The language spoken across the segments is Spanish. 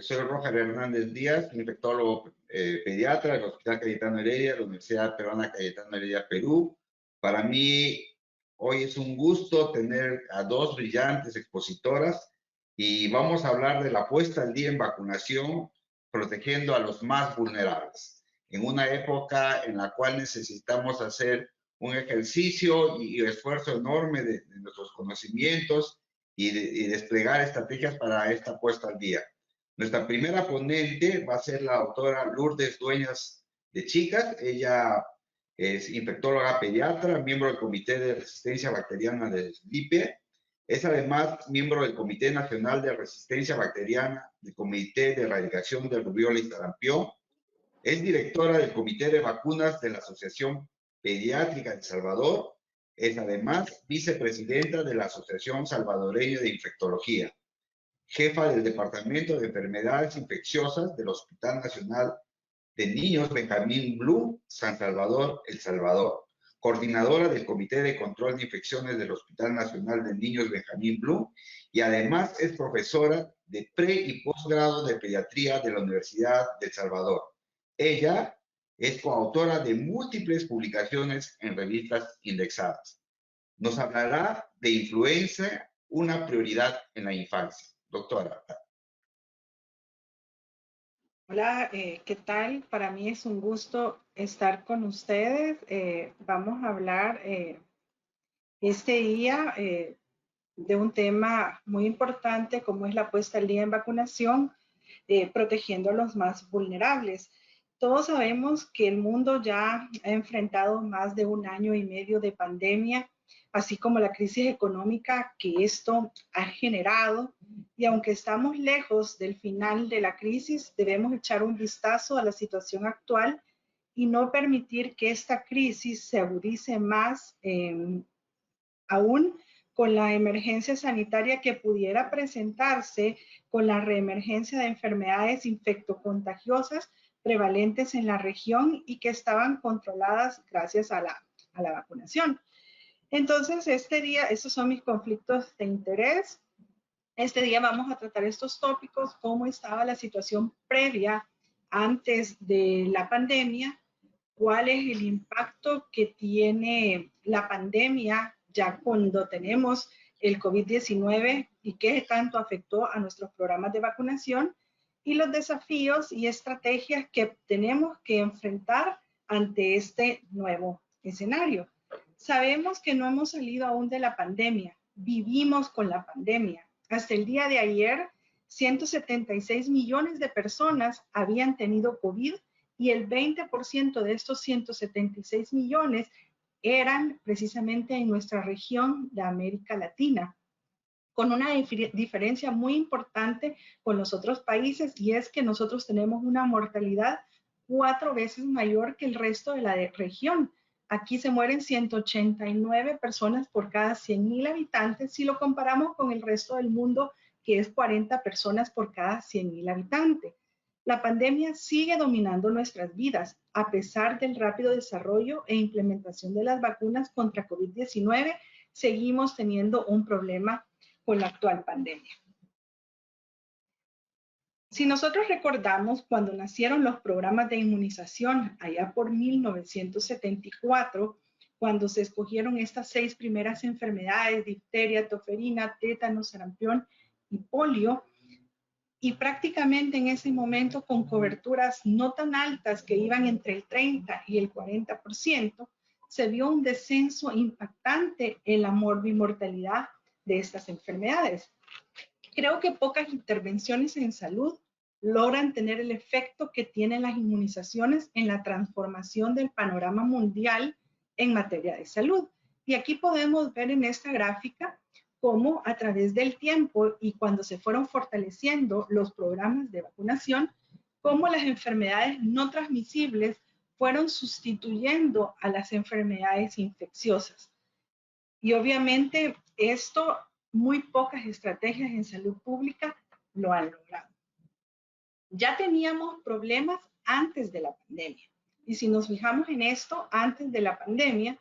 Soy Roger Hernández Díaz, infectólogo pediatra del Hospital Cayetano Heredia, la Universidad Peruana Cayetano Heredia, Perú. Para mí, hoy es un gusto tener a dos brillantes expositoras y vamos a hablar de la puesta al día en vacunación, protegiendo a los más vulnerables, en una época en la cual necesitamos hacer un ejercicio y esfuerzo enorme de nuestros conocimientos y desplegar estrategias para esta puesta al día. Nuestra primera ponente va a ser la doctora Lourdes Dueñas de Chicas. Ella es infectóloga pediatra, miembro del Comité de Resistencia Bacteriana del SLIPE. Es además miembro del Comité Nacional de Resistencia Bacteriana, del Comité de Erradicación de Rubiola y Sarampión. Es directora del Comité de Vacunas de la Asociación Pediátrica de El Salvador. Es además vicepresidenta de la Asociación Salvadoreña de Infectología, jefa del Departamento de Enfermedades Infecciosas del Hospital Nacional de Niños Benjamín Blum, San Salvador, El Salvador, coordinadora del Comité de Control de Infecciones del Hospital Nacional de Niños Benjamín Blum y además es profesora de pre- y posgrado de pediatría de la Universidad de El Salvador. Ella es coautora de múltiples publicaciones en revistas indexadas. Nos hablará de influenza, una prioridad en la infancia. Doctora. Hola, ¿qué tal? Para mí es un gusto estar con ustedes. Vamos a hablar este día de un tema muy importante como es la puesta al día en vacunación, protegiendo a los más vulnerables. Todos sabemos que el mundo ya ha enfrentado más de 1 año y medio de pandemia, así como la crisis económica que esto ha generado. Y aunque estamos lejos del final de la crisis, debemos echar un vistazo a la situación actual y no permitir que esta crisis se agudice más aún con la emergencia sanitaria que pudiera presentarse con la reemergencia de enfermedades infectocontagiosas prevalentes en la región y que estaban controladas gracias a la vacunación. Entonces, este día, estos son mis conflictos de interés. Este día vamos a tratar estos tópicos, cómo estaba la situación previa antes de la pandemia, cuál es el impacto que tiene la pandemia ya cuando tenemos el COVID-19 y qué tanto afectó a nuestros programas de vacunación y los desafíos y estrategias que tenemos que enfrentar ante este nuevo escenario. Sabemos que no hemos salido aún de la pandemia, vivimos con la pandemia. Hasta el día de ayer, 176 millones de personas habían tenido COVID y el 20% de estos 176 millones eran precisamente en nuestra región de América Latina, con una diferencia muy importante con los otros países, y es que nosotros tenemos una mortalidad 4 veces mayor que el resto de la región. Aquí se mueren 189 personas por cada 100.000 habitantes si lo comparamos con el resto del mundo, que es 40 personas por cada 100.000 habitantes. La pandemia sigue dominando nuestras vidas a pesar del rápido desarrollo e implementación de las vacunas contra COVID-19. Seguimos teniendo un problema con la actual pandemia. Si nosotros recordamos cuando nacieron los programas de inmunización allá por 1974, cuando se escogieron estas 6 primeras enfermedades, difteria, toferina, tétano, sarampión y polio, y prácticamente en ese momento con coberturas no tan altas que iban entre el 30 y el 40%, se vio un descenso impactante en la morbimortalidad de estas enfermedades. Creo que pocas intervenciones en salud logran tener el efecto que tienen las inmunizaciones en la transformación del panorama mundial en materia de salud. Y aquí podemos ver en esta gráfica cómo a través del tiempo y cuando se fueron fortaleciendo los programas de vacunación, cómo las enfermedades no transmisibles fueron sustituyendo a las enfermedades infecciosas. Y obviamente esto, muy pocas estrategias en salud pública lo han logrado. Ya teníamos problemas antes de la pandemia. Y si nos fijamos en esto, antes de la pandemia,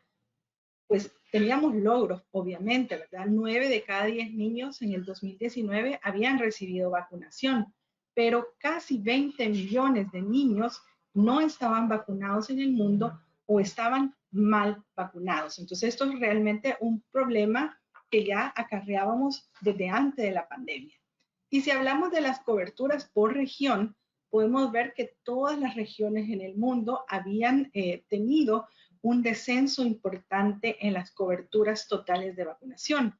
pues teníamos logros, obviamente, ¿verdad? 9 de cada 10 niños en el 2019 habían recibido vacunación. pero casi 20 millones de niños no estaban vacunados en el mundo o estaban mal vacunados. Entonces, esto es realmente un problema que ya acarreábamos desde antes de la pandemia. Y si hablamos de las coberturas por región, podemos ver que todas las regiones en el mundo habían tenido un descenso importante en las coberturas totales de vacunación.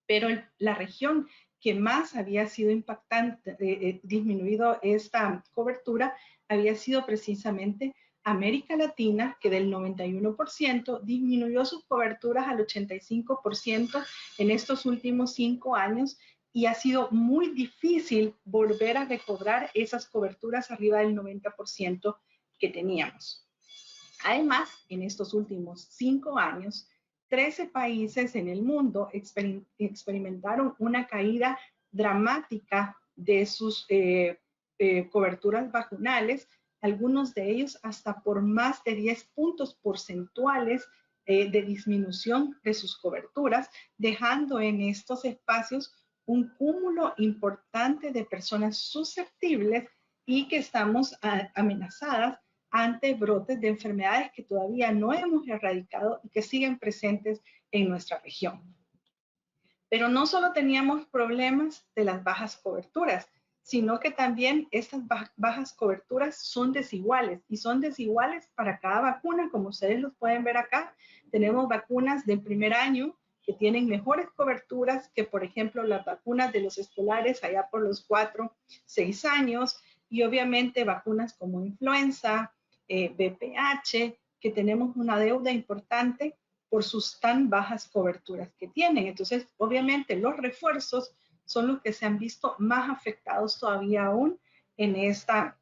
Pero la región que más había sido impactante, disminuido esta cobertura, había sido precisamente América Latina, que del 91% disminuyó sus coberturas al 85% en estos últimos 5 años, y ha sido muy difícil volver a recobrar esas coberturas arriba del 90% que teníamos. Además, en estos últimos 5 años, 13 países en el mundo experimentaron una caída dramática de sus coberturas vacunales, algunos de ellos hasta por más de 10 puntos porcentuales de disminución de sus coberturas, dejando en estos espacios un cúmulo importante de personas susceptibles y que estamos amenazadas ante brotes de enfermedades que todavía no hemos erradicado y que siguen presentes en nuestra región. Pero no solo teníamos problemas de las bajas coberturas, sino que también estas bajas coberturas son desiguales, y son desiguales para cada vacuna, como ustedes los pueden ver acá. Tenemos vacunas del primer año que tienen mejores coberturas que, por ejemplo, las vacunas de los escolares allá por los 4, 6 años, y obviamente vacunas como influenza, VPH, que tenemos una deuda importante por sus tan bajas coberturas que tienen. Entonces, obviamente, los refuerzos son los que se han visto más afectados todavía aún en esta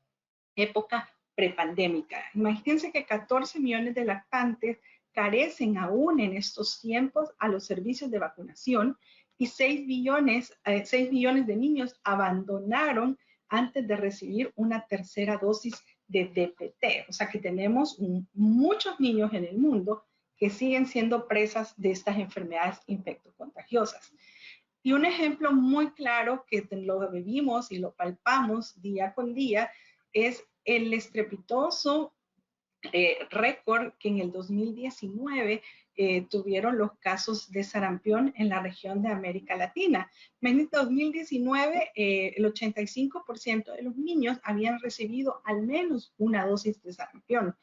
época prepandémica. Imagínense que 14 millones de lactantes carecen aún en estos tiempos a los servicios de vacunación, y 6 millones de niños abandonaron antes de recibir una tercera dosis de DPT. O sea que tenemos muchos niños en el mundo que siguen siendo presas de estas enfermedades infectocontagiosas. Y un ejemplo muy claro que lo vivimos y lo palpamos día con día es el estrepitoso récord que en el 2019 tuvieron los casos de sarampión en la región de América Latina. En el 2019, el 85% de los niños habían recibido al menos una dosis de sarampión,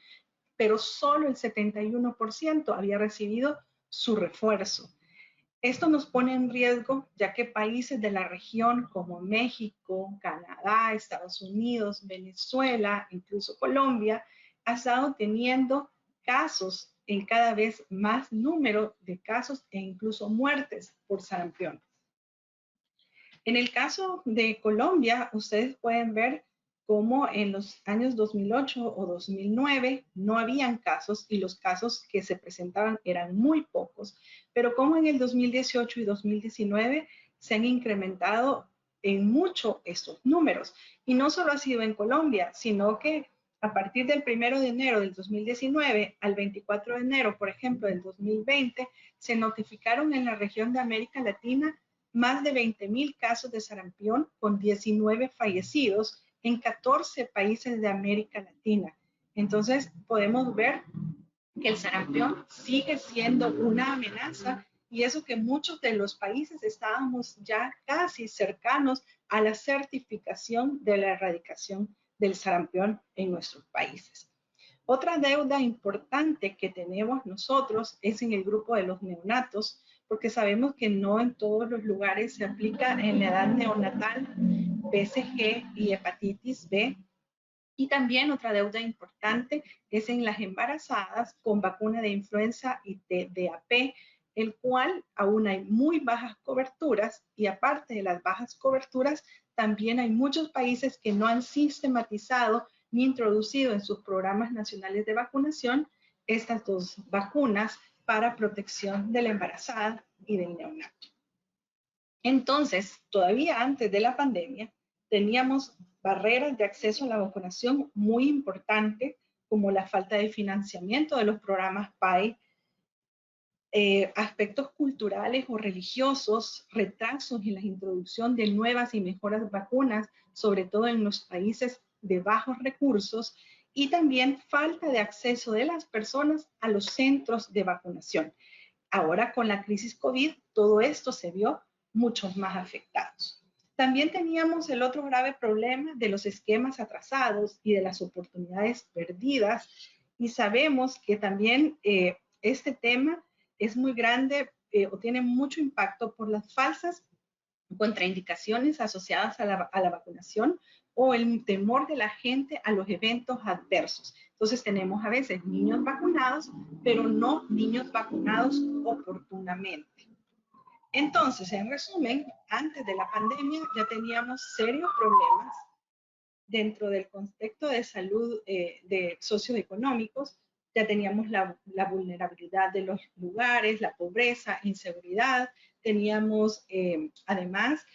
pero solo el 71% había recibido su refuerzo. Esto nos pone en riesgo, ya que países de la región como México, Canadá, Estados Unidos, Venezuela, incluso Colombia, ha estado teniendo casos en cada vez más número de casos e incluso muertes por sarampión. En el caso de Colombia, ustedes pueden ver cómo en los años 2008 o 2009 no habían casos, y los casos que se presentaban eran muy pocos, pero como en el 2018 y 2019 se han incrementado en mucho estos números. Y no solo ha sido en Colombia, sino que a partir del 1 de enero del 2019 al 24 de enero, por ejemplo, del 2020, se notificaron en la región de América Latina más de 20,000 casos de sarampión, con 19 fallecidos en 14 países de América Latina. Entonces, podemos ver que el sarampión sigue siendo una amenaza, y eso que muchos de los países estábamos ya casi cercanos a la certificación de la erradicación del sarampión en nuestros países. Otra deuda importante que tenemos nosotros es en el grupo de los neonatos, porque sabemos que no en todos los lugares se aplica en la edad neonatal BCG y hepatitis B. Y también otra deuda importante es en las embarazadas con vacuna de influenza y de DAP, el cual aún hay muy bajas coberturas, y aparte de las bajas coberturas, también hay muchos países que no han sistematizado ni introducido en sus programas nacionales de vacunación estas dos vacunas para protección de la embarazada y del neonato. Entonces, todavía antes de la pandemia, teníamos barreras de acceso a la vacunación muy importantes, como la falta de financiamiento de los programas PAI, aspectos culturales o religiosos, retrasos en la introducción de nuevas y mejoras vacunas, sobre todo en los países de bajos recursos, y también falta de acceso de las personas a los centros de vacunación. Ahora con la crisis COVID, todo esto se vio mucho más afectados. También teníamos el otro grave problema de los esquemas atrasados y de las oportunidades perdidas, y sabemos que también este tema es muy grande o tiene mucho impacto por las falsas contraindicaciones asociadas a la vacunación o el temor de la gente a los eventos adversos. Entonces tenemos a veces niños vacunados, pero no niños vacunados oportunamente. Entonces, en resumen, antes de la pandemia ya teníamos serios problemas dentro del contexto de salud de socioeconómicos. Ya teníamos la vulnerabilidad de los lugares, la pobreza, inseguridad. Teníamos además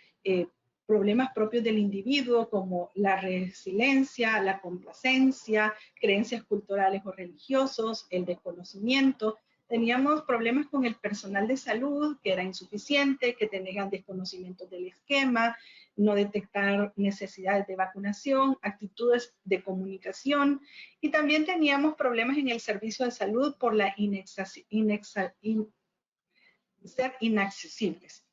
problemas propios del individuo como la resiliencia, la complacencia, creencias culturales o religiosos, el desconocimiento. Teníamos problemas con el personal de salud que era insuficiente, que tenían desconocimientos del esquema, no detectar necesidades de vacunación, actitudes de comunicación, y también teníamos problemas en el servicio de salud por la ser inaccesibles.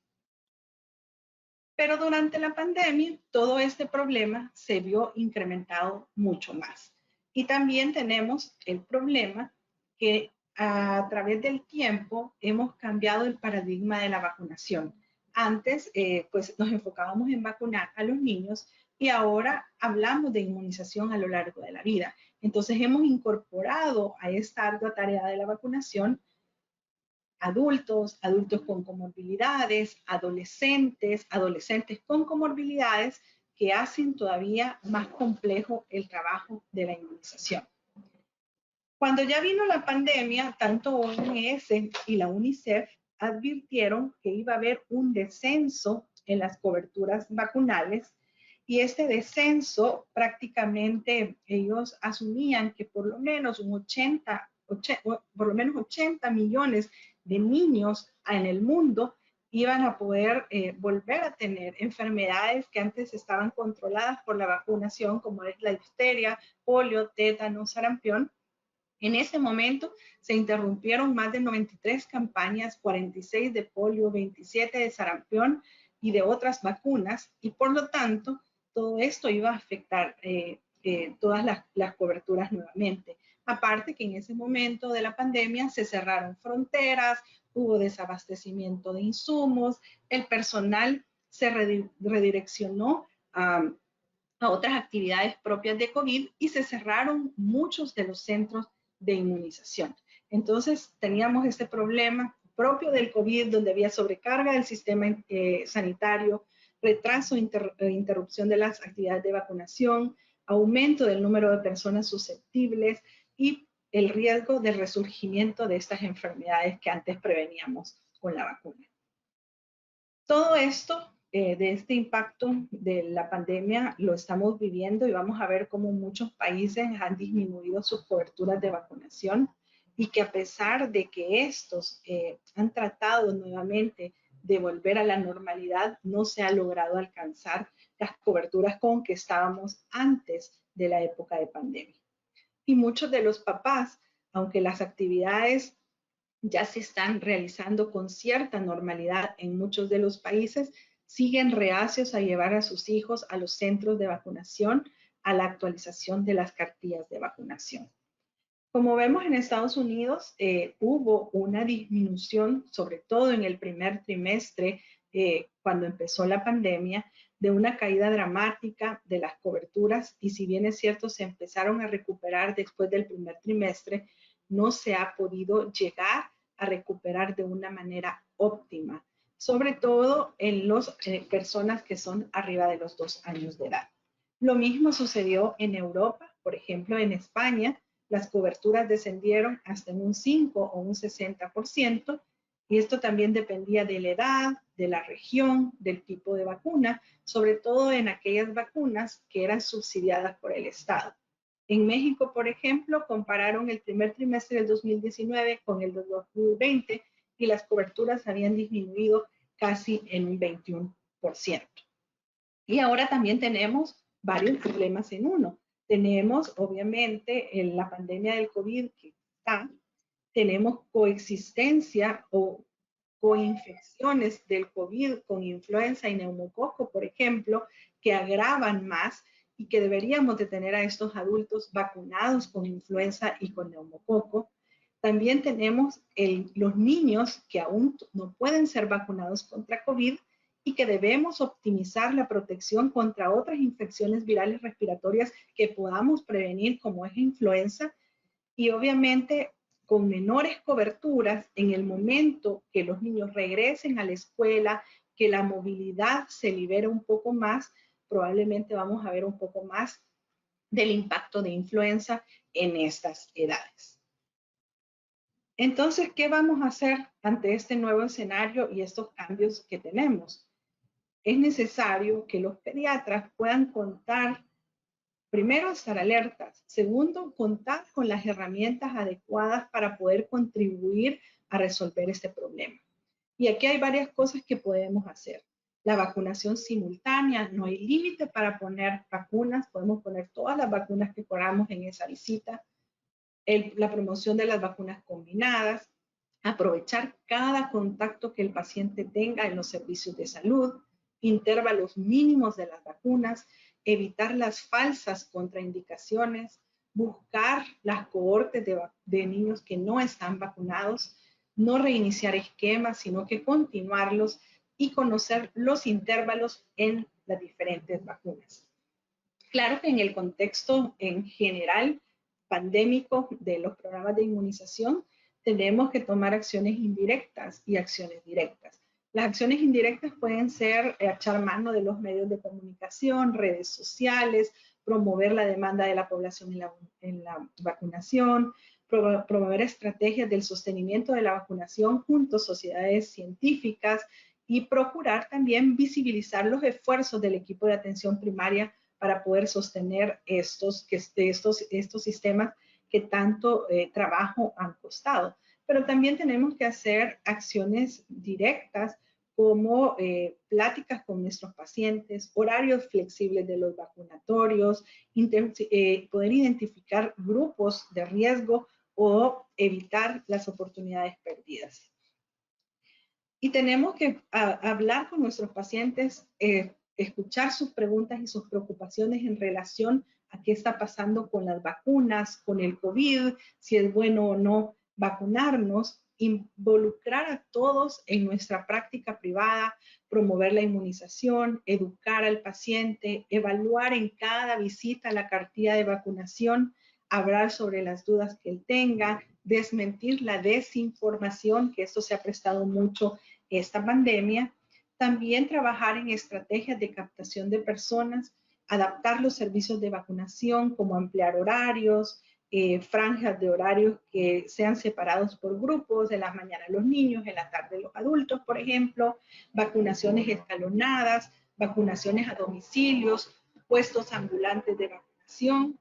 Pero durante la pandemia, todo este problema se vio incrementado mucho más. Y también tenemos el problema que a través del tiempo hemos cambiado el paradigma de la vacunación. Antes, pues nos enfocábamos en vacunar a los niños y ahora hablamos de inmunización a lo largo de la vida. Entonces hemos incorporado a esta ardua tarea de la vacunación adultos, adultos con comorbilidades, adolescentes, adolescentes con comorbilidades que hacen todavía más complejo el trabajo de la inmunización. Cuando ya vino la pandemia, tanto OMS y la UNICEF advirtieron que iba a haber un descenso en las coberturas vacunales, y este descenso prácticamente ellos asumían que por lo menos 80 millones de niños en el mundo iban a poder volver a tener enfermedades que antes estaban controladas por la vacunación, como es la difteria, polio, tétano, sarampión. En ese momento se interrumpieron más de 93 campañas, 46 de polio, 27 de sarampión y de otras vacunas, y por lo tanto todo esto iba a afectar todas las coberturas nuevamente. Aparte que en ese momento de la pandemia se cerraron fronteras, hubo desabastecimiento de insumos, el personal se redireccionó a otras actividades propias de COVID y se cerraron muchos de los centros de inmunización. Entonces teníamos este problema propio del COVID, donde había sobrecarga del sistema sanitario, retraso e interrupción de las actividades de vacunación, aumento del número de personas susceptibles y el riesgo del resurgimiento de estas enfermedades que antes preveníamos con la vacuna. Todo esto de este impacto de la pandemia lo estamos viviendo y vamos a ver cómo muchos países han disminuido sus coberturas de vacunación, y que a pesar de que estos han tratado nuevamente de volver a la normalidad, no se ha logrado alcanzar las coberturas con que estábamos antes de la época de pandemia. Y muchos de los papás, aunque las actividades ya se están realizando con cierta normalidad en muchos de los países, siguen reacios a llevar a sus hijos a los centros de vacunación, a la actualización de las cartillas de vacunación. Como vemos en Estados Unidos, hubo una disminución, sobre todo en el primer trimestre, cuando empezó la pandemia, de una caída dramática de las coberturas, y si bien es cierto, se empezaron a recuperar después del primer trimestre, no se ha podido llegar a recuperar de una manera óptima, sobre todo en las personas que son arriba de los 2 años de edad. Lo mismo sucedió en Europa, por ejemplo, en España, las coberturas descendieron hasta en un 5 o un 60%, y esto también dependía de la edad, de la región, del tipo de vacuna, sobre todo en aquellas vacunas que eran subsidiadas por el Estado. En México, por ejemplo, compararon el primer trimestre del 2019 con el del 2020 y las coberturas habían disminuido casi en un 21%. Y ahora también tenemos varios problemas en uno. Tenemos, obviamente, la pandemia del COVID que está, tenemos coexistencia o coinfecciones del COVID con influenza y neumococo, por ejemplo, que agravan más y que deberíamos de tener a estos adultos vacunados con influenza y con neumococo. También tenemos los niños que aún no pueden ser vacunados contra COVID y que debemos optimizar la protección contra otras infecciones virales respiratorias que podamos prevenir, como es influenza, y obviamente con menores coberturas en el momento que los niños regresen a la escuela, que la movilidad se libere un poco más, probablemente vamos a ver un poco más del impacto de influenza en estas edades. Entonces, ¿qué vamos a hacer ante este nuevo escenario y estos cambios que tenemos? Es necesario que los pediatras puedan contar, primero, estar alertas. Segundo, contar con las herramientas adecuadas para poder contribuir a resolver este problema. Y aquí hay varias cosas que podemos hacer. La vacunación simultánea, no hay límite para poner vacunas, podemos poner todas las vacunas que queramos en esa visita. La promoción de las vacunas combinadas, aprovechar cada contacto que el paciente tenga en los servicios de salud, intervalos mínimos de las vacunas, evitar las falsas contraindicaciones, buscar las cohortes de niños que no están vacunados, no reiniciar esquemas, sino que continuarlos y conocer los intervalos en las diferentes vacunas. Claro que en el contexto en general pandémico de los programas de inmunización, tenemos que tomar acciones indirectas y acciones directas. Las acciones indirectas pueden ser echar mano de los medios de comunicación, redes sociales, promover la demanda de la población en la vacunación, promover estrategias del sostenimiento de la vacunación junto a sociedades científicas y procurar también visibilizar los esfuerzos del equipo de atención primaria para poder sostener estos sistemas que tanto trabajo han costado. Pero también tenemos que hacer acciones directas como pláticas con nuestros pacientes, horarios flexibles de los vacunatorios, poder identificar grupos de riesgo o evitar las oportunidades perdidas. Y tenemos que hablar con nuestros pacientes, escuchar sus preguntas y sus preocupaciones en relación a qué está pasando con las vacunas, con el COVID, si es bueno o no vacunarnos, involucrar a todos en nuestra práctica privada, promover la inmunización, educar al paciente, evaluar en cada visita la cartilla de vacunación, hablar sobre las dudas que él tenga, desmentir la desinformación, que esto se ha prestado mucho esta pandemia. También trabajar en estrategias de captación de personas, adaptar los servicios de vacunación como ampliar horarios, franjas de horarios que sean separados por grupos, en las mañanas los niños, en la tarde los adultos, por ejemplo, vacunaciones escalonadas, vacunaciones a domicilios, puestos ambulantes de vacunación,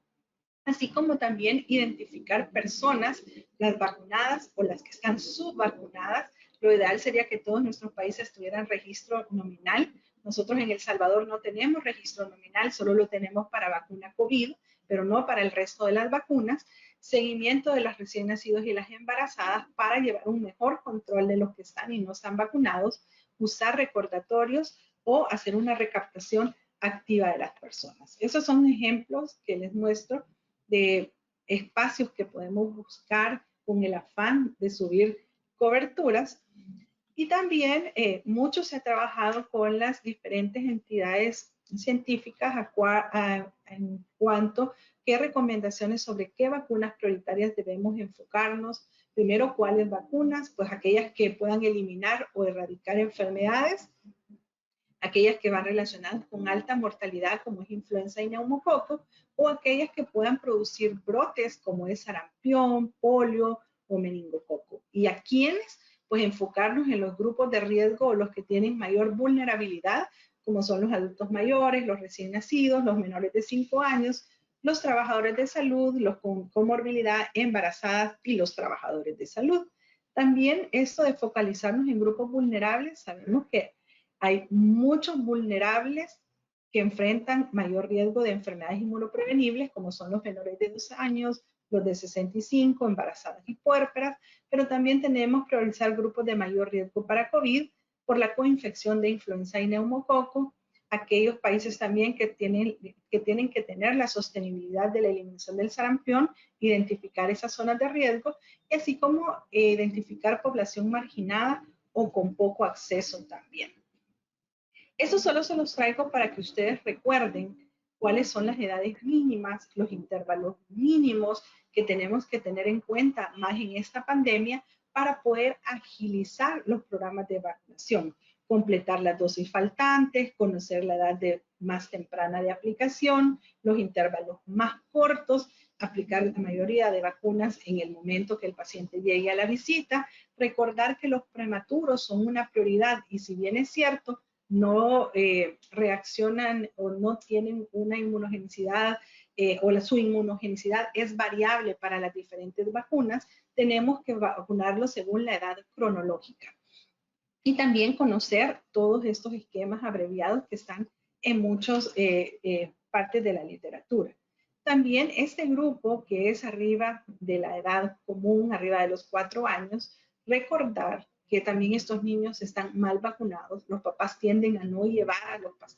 así como también identificar personas, las vacunadas o las que están subvacunadas. Lo ideal sería que todos nuestros países tuvieran registro nominal. Nosotros en El Salvador no tenemos registro nominal, solo lo tenemos para vacuna COVID, pero no para el resto de las vacunas. Seguimiento de las recién nacidos y las embarazadas para llevar un mejor control de los que están y no están vacunados, usar recordatorios o hacer una recaptación activa de las personas. Esos son ejemplos que les muestro de espacios que podemos buscar con el afán de subir coberturas. Y también mucho se ha trabajado con las diferentes entidades científicas en cuanto a qué recomendaciones sobre qué vacunas prioritarias debemos enfocarnos. Primero, ¿cuáles vacunas? Pues aquellas que puedan eliminar o erradicar enfermedades, aquellas que van relacionadas con alta mortalidad como es influenza y neumococo, o aquellas que puedan producir brotes como es sarampión, polio o meningococo. ¿Y a quiénes? Pues enfocarnos en los grupos de riesgo o los que tienen mayor vulnerabilidad, como son los adultos mayores, los recién nacidos, los menores de 5 años, los trabajadores de salud, los con comorbilidad, embarazadas y los trabajadores de salud. También esto de focalizarnos en grupos vulnerables, sabemos que hay muchos vulnerables que enfrentan mayor riesgo de enfermedades inmunoprevenibles, como son los menores de 2 años, los de 65, embarazadas y puérperas, pero también tenemos que priorizar grupos de mayor riesgo para COVID por la coinfección de influenza y neumococo, aquellos países también que tienen que tener la sostenibilidad de la eliminación del sarampión, identificar esas zonas de riesgo, y así como identificar población marginada o con poco acceso también. Eso solo se los traigo para que ustedes recuerden cuáles son las edades mínimas, los intervalos mínimos que tenemos que tener en cuenta más en esta pandemia para poder agilizar los programas de vacunación, completar las dosis faltantes, conocer la edad más temprana de aplicación, los intervalos más cortos, aplicar la mayoría de vacunas en el momento que el paciente llegue a la visita, recordar que los prematuros son una prioridad y si bien es cierto, no reaccionan o no tienen una inmunogenicidad su inmunogenicidad es variable para las diferentes vacunas, tenemos que vacunarlos según la edad cronológica. Y también conocer todos estos esquemas abreviados que están en muchas partes de la literatura. También este grupo que es arriba de la edad común, arriba de los 4 años, recordar que también estos niños están mal vacunados, los papás tienden a no llevar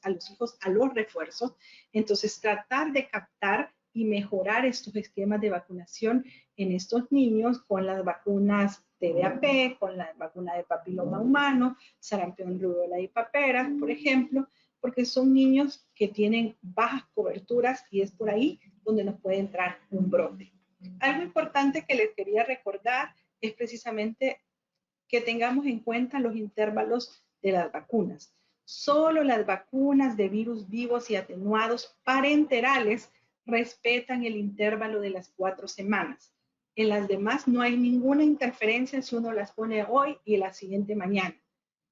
a los hijos a los refuerzos, entonces tratar de captar y mejorar estos esquemas de vacunación en estos niños con las vacunas TDAP, con la vacuna de papiloma humano, sarampión, rubiola y paperas, por ejemplo, porque son niños que tienen bajas coberturas y es por ahí donde nos puede entrar un brote. Algo importante que les quería recordar es precisamente que tengamos en cuenta los intervalos de las vacunas. Solo las vacunas de virus vivos y atenuados parenterales respetan el intervalo de las 4 semanas. En las demás no hay ninguna interferencia si uno las pone hoy y la siguiente mañana.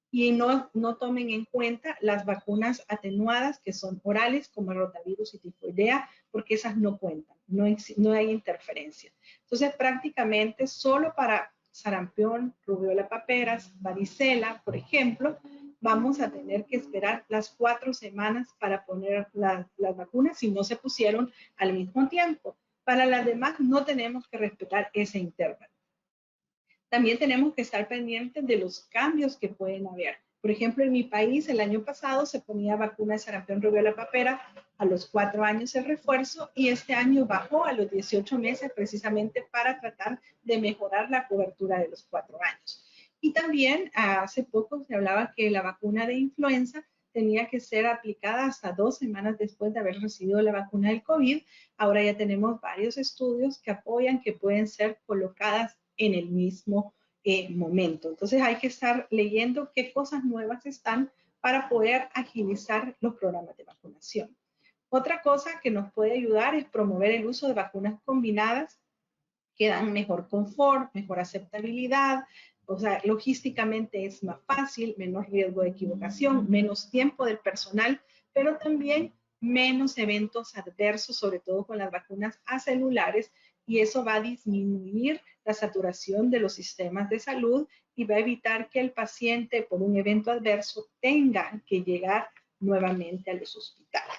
Y no tomen en cuenta las vacunas atenuadas que son orales como el rotavirus y tifoidea, porque esas no cuentan, no hay interferencia. Entonces prácticamente solo para sarampión, rubiola paperas, varicela, por ejemplo, vamos a tener que esperar las 4 semanas para poner las vacunas si no se pusieron al mismo tiempo. Para las demás no tenemos que respetar ese intervalo. También tenemos que estar pendientes de los cambios que pueden haber. Por ejemplo, en mi país el año pasado se ponía vacuna de sarampión, rubiola, papera a los 4 años el refuerzo y este año bajó a los 18 meses precisamente para tratar de mejorar la cobertura de los 4 años. Y también hace poco se hablaba que la vacuna de influenza tenía que ser aplicada hasta 2 semanas después de haber recibido la vacuna del COVID. Ahora ya tenemos varios estudios que apoyan que pueden ser colocadas en el mismo momento. Entonces hay que estar leyendo qué cosas nuevas están para poder agilizar los programas de vacunación. Otra cosa que nos puede ayudar es promover el uso de vacunas combinadas que dan mejor confort, mejor aceptabilidad, o sea, logísticamente es más fácil, menos riesgo de equivocación, menos tiempo del personal, pero también menos eventos adversos, sobre todo con las vacunas acelulares, y eso va a disminuir la saturación de los sistemas de salud y va a evitar que el paciente por un evento adverso tenga que llegar nuevamente a los hospitales.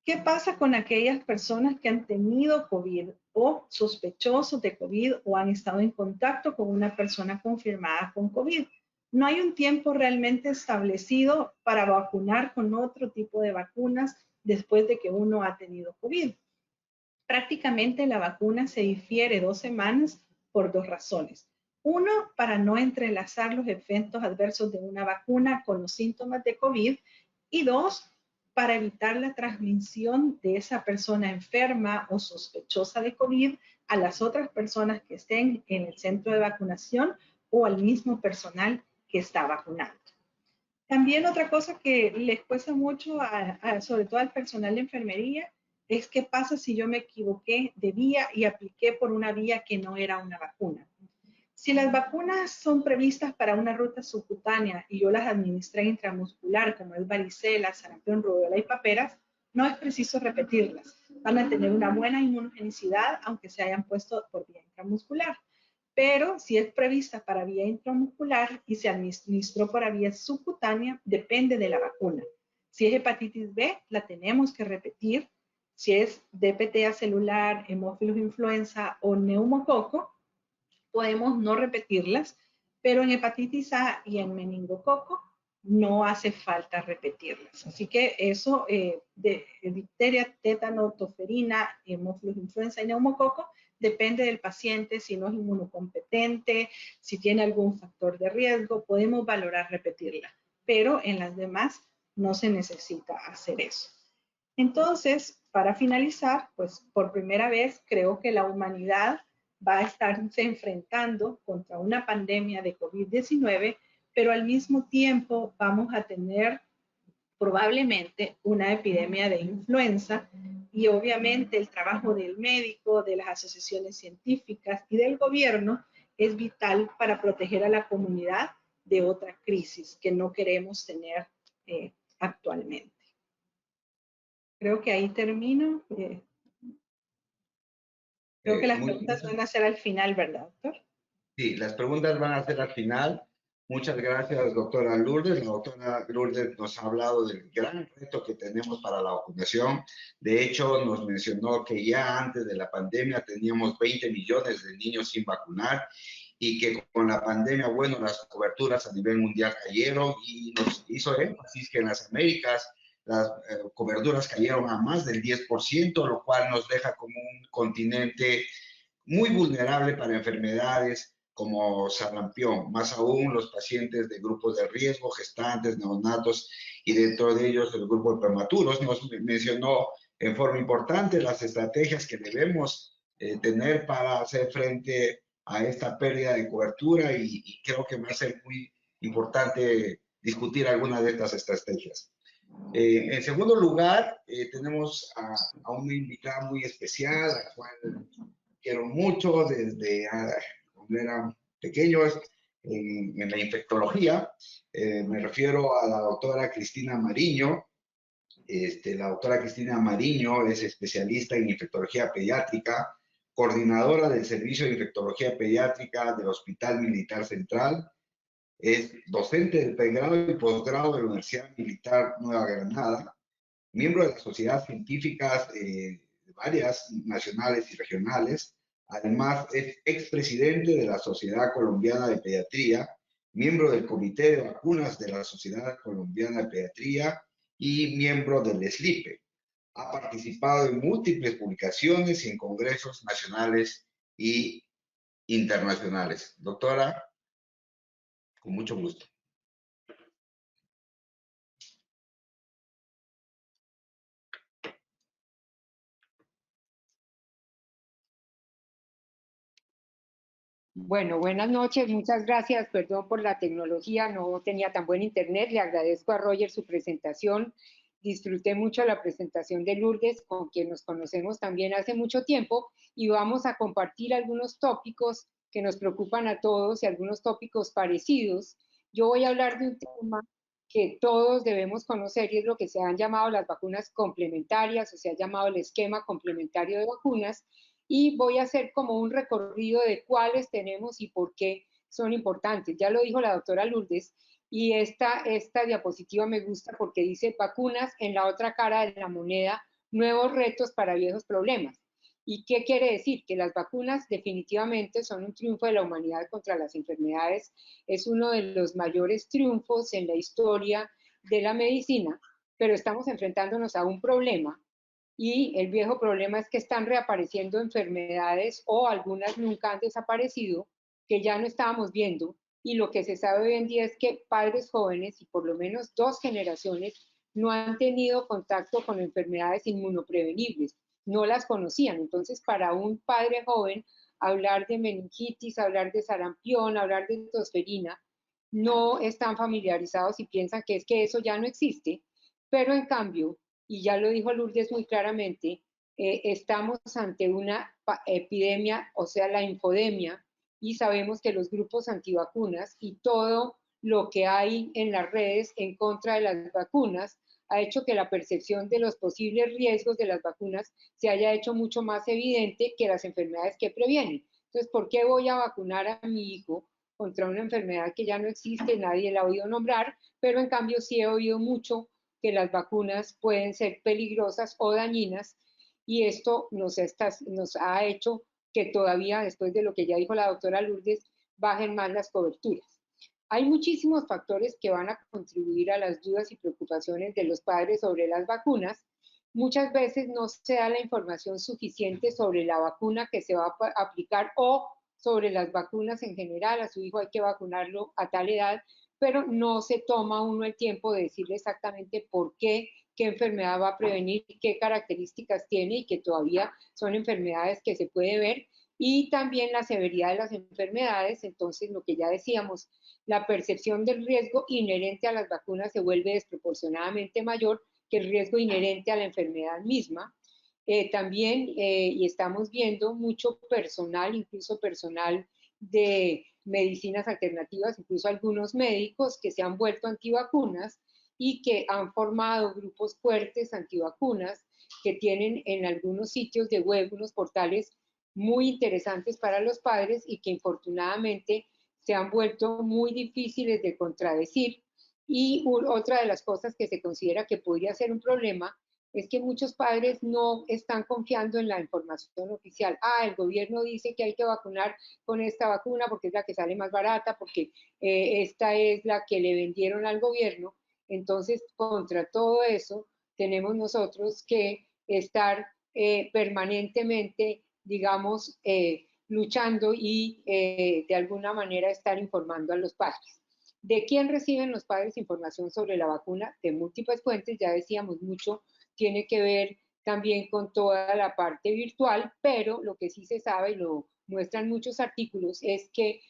¿Qué pasa con aquellas personas que han tenido COVID o sospechosos de COVID o han estado en contacto con una persona confirmada con COVID? No hay un tiempo realmente establecido para vacunar con otro tipo de vacunas después de que uno ha tenido COVID. Prácticamente la vacuna se difiere 2 semanas por 2 razones. Uno, para no entrelazar los efectos adversos de una vacuna con los síntomas de COVID. Y 2, para evitar la transmisión de esa persona enferma o sospechosa de COVID a las otras personas que estén en el centro de vacunación o al mismo personal que está vacunando. También otra cosa que les cuesta mucho, sobre todo al personal de enfermería, es qué pasa si yo me equivoqué de vía y apliqué por una vía que no era una vacuna. Si las vacunas son previstas para una ruta subcutánea y yo las administré intramuscular, como es varicela, sarampión, rubiola y paperas, no es preciso repetirlas. Van a tener una buena inmunogenicidad, aunque se hayan puesto por vía intramuscular. pero si es prevista para vía intramuscular y se administró para vía subcutánea, depende de la vacuna. Si es hepatitis B, la tenemos que repetir. Si es DPT celular, hemófilos influenza o neumococo, podemos no repetirlas, pero en hepatitis A y en meningococo no hace falta repetirlas. Así que eso de difteria, tétano, tosferina, hemófilos influenza y neumococo depende del paciente, si no es inmunocompetente, si tiene algún factor de riesgo, podemos valorar repetirla, pero en las demás no se necesita hacer eso. Entonces, para finalizar, pues por primera vez creo que la humanidad va a estarse enfrentando contra una pandemia de COVID-19, pero al mismo tiempo vamos a tener probablemente una epidemia de influenza y obviamente el trabajo del médico, de las asociaciones científicas y del gobierno es vital para proteger a la comunidad de otra crisis que no queremos tener actualmente. Creo que ahí termino. Creo que las preguntas van a ser al final, ¿verdad, doctor? Sí, las preguntas van a ser al final. Muchas gracias, doctora Lourdes. La doctora Lourdes nos ha hablado del gran reto que tenemos para la vacunación. De hecho, nos mencionó que ya antes de la pandemia teníamos 20 millones de niños sin vacunar y que con la pandemia, bueno, las coberturas a nivel mundial cayeron y nos hizo énfasis que en las Américas las coberturas cayeron a más del 10%, lo cual nos deja como un continente muy vulnerable para enfermedades como sarampión, más aún los pacientes de grupos de riesgo, gestantes, neonatos y dentro de ellos el grupo de prematuros. Nos mencionó en forma importante las estrategias que debemos tener para hacer frente a esta pérdida de cobertura y creo que va a ser muy importante discutir algunas de estas estrategias. En segundo lugar, tenemos a una invitada muy especial, a la cual quiero mucho desde cuando era pequeño en la infectología. Me refiero a la doctora Cristina Mariño. La doctora Cristina Mariño es especialista en infectología pediátrica, coordinadora del Servicio de Infectología Pediátrica del Hospital Militar Central. Es docente del pregrado y posgrado de la Universidad Militar Nueva Granada, miembro de las sociedades científicas varias nacionales y regionales. Además, es expresidente de la Sociedad Colombiana de Pediatría, miembro del Comité de Vacunas de la Sociedad Colombiana de Pediatría y miembro del SLIPE. Ha participado en múltiples publicaciones y en congresos nacionales y internacionales. Doctora, con mucho gusto. Bueno, buenas noches, muchas gracias, perdón por la tecnología, no tenía tan buen internet, le agradezco a Roger su presentación, disfruté mucho la presentación de Lourdes, con quien nos conocemos también hace mucho tiempo, y vamos a compartir algunos tópicos que nos preocupan a todos y algunos tópicos parecidos. Yo voy a hablar de un tema que todos debemos conocer y es lo que se han llamado las vacunas complementarias o se ha llamado el esquema complementario de vacunas, y voy a hacer como un recorrido de cuáles tenemos y por qué son importantes. Ya lo dijo la doctora Lourdes, y esta diapositiva me gusta porque dice vacunas en la otra cara de la moneda, nuevos retos para viejos problemas. ¿Y qué quiere decir? Que las vacunas definitivamente son un triunfo de la humanidad contra las enfermedades, es uno de los mayores triunfos en la historia de la medicina, pero estamos enfrentándonos a un problema y el viejo problema es que están reapareciendo enfermedades o algunas nunca han desaparecido, que ya no estábamos viendo, y lo que se sabe hoy en día es que padres jóvenes y por lo menos 2 generaciones no han tenido contacto con enfermedades inmunoprevenibles, no las conocían. Entonces, para un padre joven, hablar de meningitis, hablar de sarampión, hablar de tosferina, no están familiarizados y piensan que es que eso ya no existe, pero en cambio, y ya lo dijo Lourdes muy claramente, estamos ante una epidemia, o sea, la infodemia, y sabemos que los grupos antivacunas y todo lo que hay en las redes en contra de las vacunas ha hecho que la percepción de los posibles riesgos de las vacunas se haya hecho mucho más evidente que las enfermedades que previenen. Entonces, ¿por qué voy a vacunar a mi hijo contra una enfermedad que ya no existe, nadie la ha oído nombrar, pero en cambio sí he oído mucho que las vacunas pueden ser peligrosas o dañinas, y esto nos ha hecho que todavía, después de lo que ya dijo la doctora Lourdes, bajen más las coberturas? Hay muchísimos factores que van a contribuir a las dudas y preocupaciones de los padres sobre las vacunas. Muchas veces no se da la información suficiente sobre la vacuna que se va a aplicar o sobre las vacunas en general. A su hijo hay que vacunarlo a tal edad, pero no se toma uno el tiempo de decirle exactamente por qué, qué enfermedad va a prevenir, qué características tiene, y que todavía son enfermedades que se puede ver, y también la severidad de las enfermedades. Entonces, lo que ya decíamos, la percepción del riesgo inherente a las vacunas se vuelve desproporcionadamente mayor que el riesgo inherente a la enfermedad misma. También, y estamos viendo mucho personal, incluso personal de medicinas alternativas, incluso algunos médicos que se han vuelto antivacunas y que han formado grupos fuertes antivacunas, que tienen en algunos sitios de web unos portales muy interesantes para los padres y que infortunadamente se han vuelto muy difíciles de contradecir. Y otra de las cosas que se considera que podría ser un problema es que muchos padres no están confiando en la información oficial. El gobierno dice que hay que vacunar con esta vacuna porque es la que sale más barata, porque esta es la que le vendieron al gobierno. Entonces, contra todo eso, tenemos nosotros que estar permanentemente, digamos, luchando y de alguna manera estar informando a los padres. ¿De quién reciben los padres información sobre la vacuna? De múltiples fuentes, ya decíamos, mucho tiene que ver también con toda la parte virtual, pero lo que sí se sabe, y lo muestran muchos artículos, es que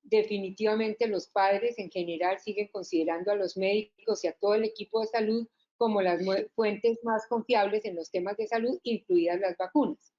definitivamente los padres en general siguen considerando a los médicos y a todo el equipo de salud como las fuentes más confiables en los temas de salud, incluidas las vacunas.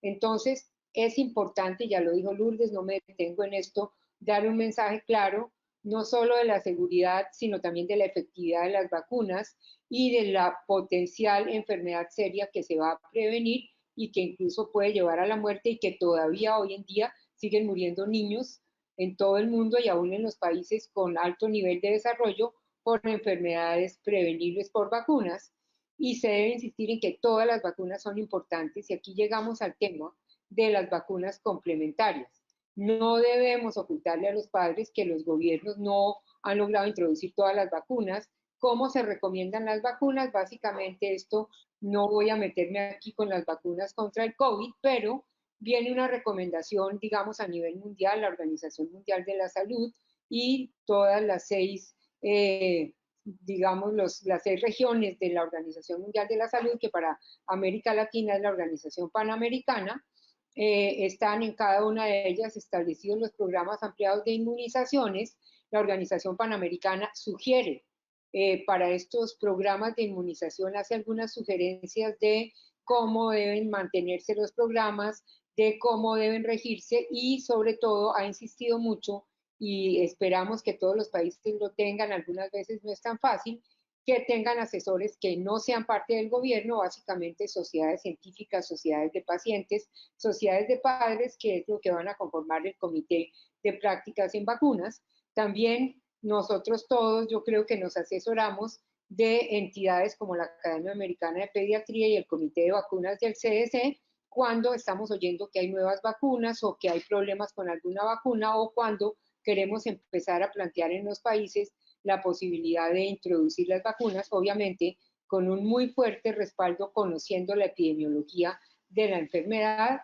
Entonces, es importante, ya lo dijo Lourdes, no me detengo en esto, dar un mensaje claro, no solo de la seguridad, sino también de la efectividad de las vacunas y de la potencial enfermedad seria que se va a prevenir y que incluso puede llevar a la muerte, y que todavía hoy en día siguen muriendo niños en todo el mundo y aún en los países con alto nivel de desarrollo por enfermedades prevenibles por vacunas. Y se debe insistir en que todas las vacunas son importantes, y aquí llegamos al tema de las vacunas complementarias. No debemos ocultarle a los padres que los gobiernos no han logrado introducir todas las vacunas. ¿Cómo se recomiendan las vacunas? Básicamente esto, no voy a meterme aquí con las vacunas contra el COVID, pero viene una recomendación, digamos, a nivel mundial, la Organización Mundial de la Salud y todas las digamos, las 6 regiones de la Organización Mundial de la Salud, que para América Latina es la Organización Panamericana. Están en cada una de ellas establecidos los programas ampliados de inmunizaciones. La Organización Panamericana sugiere para estos programas de inmunización, hace algunas sugerencias de cómo deben mantenerse los programas, de cómo deben regirse, y sobre todo ha insistido mucho, y esperamos que todos los países lo tengan, algunas veces no es tan fácil, que tengan asesores que no sean parte del gobierno, básicamente sociedades científicas, sociedades de pacientes, sociedades de padres, que es lo que van a conformar el comité de prácticas en vacunas. También nosotros todos, yo creo que nos asesoramos de entidades como la Academia Americana de Pediatría y el Comité de Vacunas del CDC, cuando estamos oyendo que hay nuevas vacunas o que hay problemas con alguna vacuna, o cuando queremos empezar a plantear en los países la posibilidad de introducir las vacunas, obviamente con un muy fuerte respaldo, conociendo la epidemiología de la enfermedad.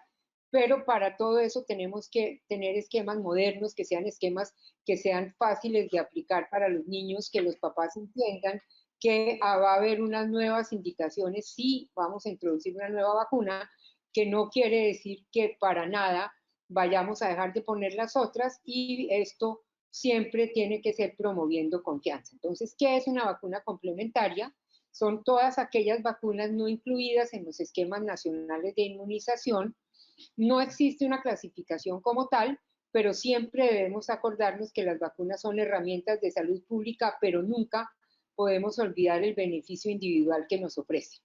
Pero para todo eso tenemos que tener esquemas modernos, que sean esquemas que sean fáciles de aplicar para los niños, que los papás entiendan que va a haber unas nuevas indicaciones si vamos a introducir una nueva vacuna, que no quiere decir que para nada vayamos a dejar de poner las otras, y esto siempre tiene que ser promoviendo confianza. Entonces, ¿qué es una vacuna complementaria? Son todas aquellas vacunas no incluidas en los esquemas nacionales de inmunización. No existe una clasificación como tal, pero siempre debemos acordarnos que las vacunas son herramientas de salud pública, pero nunca podemos olvidar el beneficio individual que nos ofrece.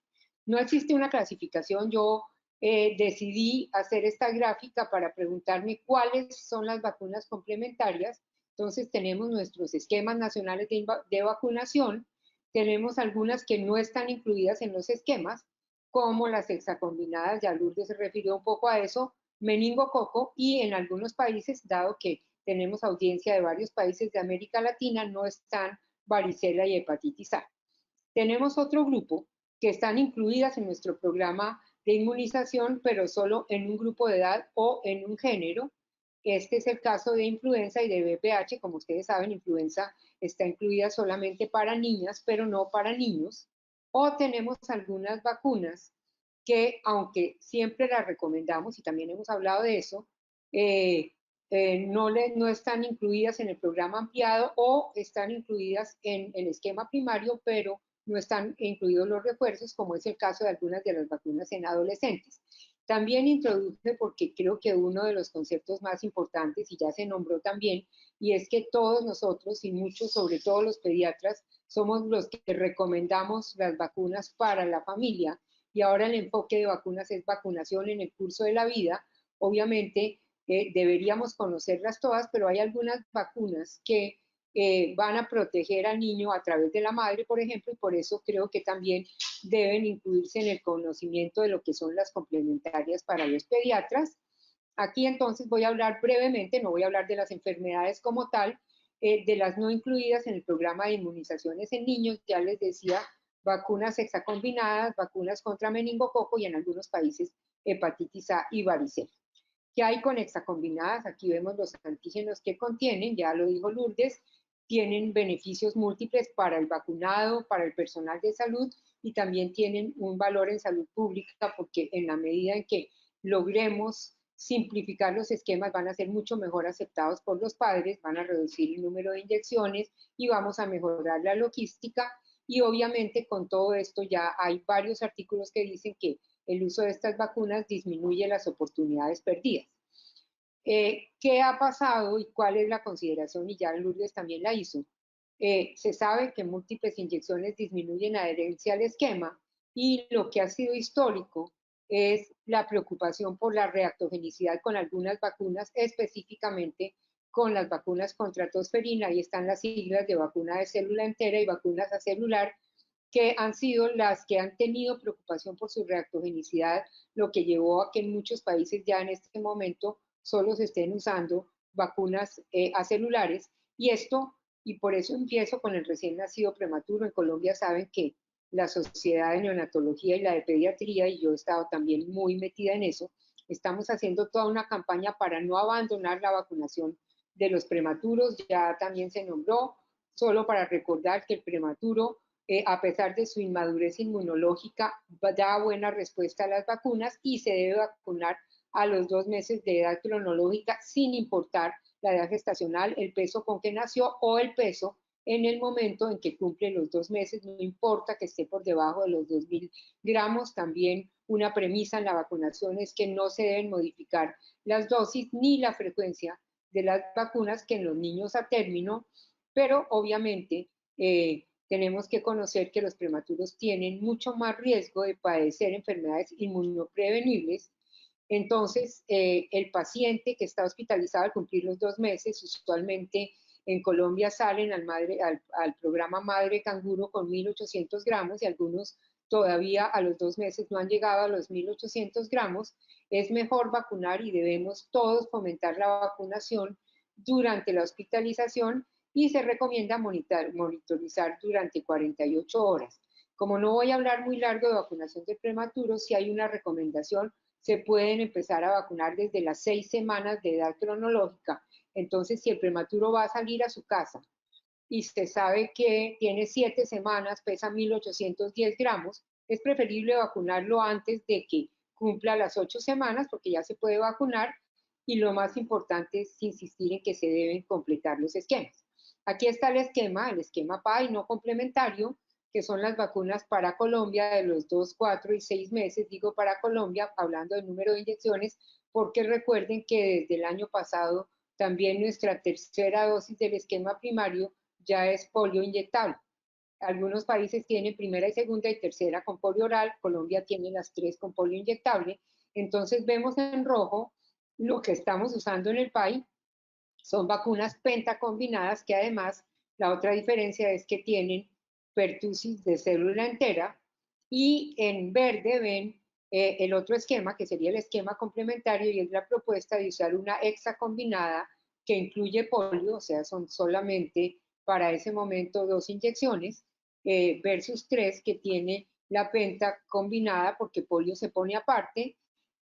No existe una clasificación. Yo decidí hacer esta gráfica para preguntarme cuáles son las vacunas complementarias. Entonces tenemos nuestros esquemas nacionales de vacunación, tenemos algunas que no están incluidas en los esquemas, como las hexacombinadas, ya Lourdes se refirió un poco a eso, meningococo, y en algunos países, dado que tenemos audiencia de varios países de América Latina, no están varicela y hepatitis A. Tenemos otro grupo que están incluidas en nuestro programa de inmunización, pero solo en un grupo de edad o en un género. Este es el caso de influenza y de VPH. Como ustedes saben, influenza está incluida solamente para niñas, pero no para niños. O tenemos algunas vacunas que, aunque siempre las recomendamos, y también hemos hablado de eso, no están incluidas en el programa ampliado o están incluidas en el esquema primario, pero no están incluidos los refuerzos, como es el caso de algunas de las vacunas en adolescentes. También introduje, porque creo que uno de los conceptos más importantes, y ya se nombró también, y es que todos nosotros, y muchos, sobre todo los pediatras, somos los que recomendamos las vacunas para la familia, y ahora el enfoque de vacunas es vacunación en el curso de la vida. Obviamente deberíamos conocerlas todas, pero hay algunas vacunas que van a proteger al niño a través de la madre, por ejemplo, y por eso creo que también deben incluirse en el conocimiento de lo que son las complementarias para los pediatras. Aquí entonces voy a hablar brevemente, no voy a hablar de las enfermedades como tal, de las no incluidas en el programa de inmunizaciones en niños, ya les decía, vacunas hexacombinadas, vacunas contra meningococo y en algunos países hepatitis A y varicela. ¿Qué hay con hexacombinadas? Aquí vemos los antígenos que contienen, ya lo dijo Lourdes, tienen beneficios múltiples para el vacunado, para el personal de salud y también tienen un valor en salud pública porque en la medida en que logremos simplificar los esquemas van a ser mucho mejor aceptados por los padres, van a reducir el número de inyecciones y vamos a mejorar la logística y obviamente con todo esto ya hay varios artículos que dicen que el uso de estas vacunas disminuye las oportunidades perdidas. ¿Qué ha pasado y cuál es la consideración? Y ya Lourdes también la hizo. Se sabe que múltiples inyecciones disminuyen la adherencia al esquema y lo que ha sido histórico es la preocupación por la reactogenicidad con algunas vacunas, específicamente con las vacunas contra tosferina. Ahí están las siglas de vacuna de célula entera y vacunas acelular, que han sido las que han tenido preocupación por su reactogenicidad, lo que llevó a que en muchos países ya en este momento solo se estén usando vacunas acelulares. Y esto, y por eso empiezo con el recién nacido prematuro. En Colombia saben que la Sociedad de Neonatología y la de Pediatría, y yo he estado también muy metida en eso, estamos haciendo toda una campaña para no abandonar la vacunación de los prematuros. Ya también se nombró, solo para recordar que el prematuro a pesar de su inmadurez inmunológica, da buena respuesta a las vacunas y se debe vacunar a los 2 meses de edad cronológica sin importar la edad gestacional, el peso con que nació o el peso en el momento en que cumple los 2 meses, no importa que esté por debajo de los 2.000 gramos. También una premisa en la vacunación es que no se deben modificar las dosis ni la frecuencia de las vacunas que en los niños a término, pero obviamente tenemos que conocer que los prematuros tienen mucho más riesgo de padecer enfermedades inmunoprevenibles. Entonces, el paciente que está hospitalizado al cumplir los 2 meses, usualmente en Colombia salen al programa Madre Canguro con 1.800 gramos y algunos todavía a los 2 meses no han llegado a los 1.800 gramos. Es mejor vacunar y debemos todos fomentar la vacunación durante la hospitalización y se recomienda monitorizar durante 48 horas. Como no voy a hablar muy largo de vacunación de prematuros, si hay una recomendación, se pueden empezar a vacunar desde las 6 semanas de edad cronológica. Entonces, si el prematuro va a salir a su casa y se sabe que tiene 7 semanas, pesa 1.810 gramos, es preferible vacunarlo antes de que cumpla las 8 semanas, porque ya se puede vacunar, y lo más importante es insistir en que se deben completar los esquemas. Aquí está el esquema PAI no complementario, que son las vacunas para Colombia de los 2, 4 y 6 meses, digo para Colombia, hablando del número de inyecciones, porque recuerden que desde el año pasado también nuestra tercera dosis del esquema primario ya es polio inyectable. Algunos países tienen primera y segunda y tercera con polio oral, Colombia tiene las 3 con polio inyectable, Entonces vemos en rojo lo que estamos usando en el país. Son vacunas pentacombinadas que además la otra diferencia es que tienen pertusis de célula entera, y en verde ven el otro esquema, que sería el esquema complementario, y es la propuesta de usar una hexacombinada que incluye polio, o sea, son solamente para ese momento 2 inyecciones, versus 3 que tiene la penta combinada porque polio se pone aparte.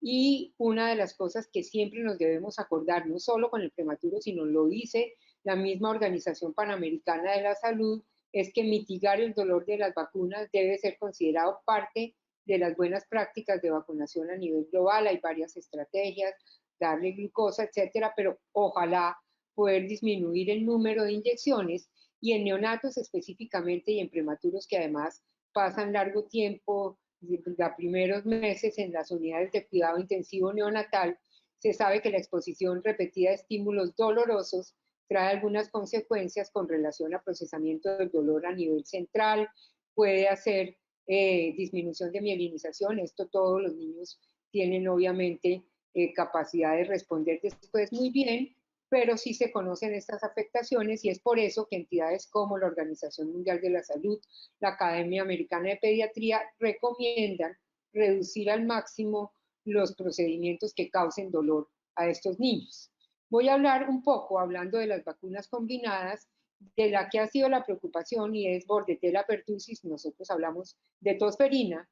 Y una de las cosas que siempre nos debemos acordar, no solo con el prematuro, sino lo dice la misma Organización Panamericana de la Salud, es que mitigar el dolor de las vacunas debe ser considerado parte de las buenas prácticas de vacunación a nivel global. Hay varias estrategias, darle glucosa, etcétera, pero ojalá poder disminuir el número de inyecciones, y en neonatos específicamente y en prematuros que además pasan largo tiempo, los primeros meses en las unidades de cuidado intensivo neonatal, se sabe que la exposición repetida a estímulos dolorosos trae algunas consecuencias con relación a procesamiento del dolor a nivel central, puede hacer disminución de mielinización. Esto todos los niños tienen obviamente capacidad de responder después muy bien, pero sí se conocen estas afectaciones, y es por eso que entidades como la Organización Mundial de la Salud, la Academia Americana de Pediatría, recomiendan reducir al máximo los procedimientos que causen dolor a estos niños. Voy a hablar un poco, hablando de las vacunas combinadas, de la que ha sido la preocupación, y es Bordetella pertussis. Nosotros hablamos de tosferina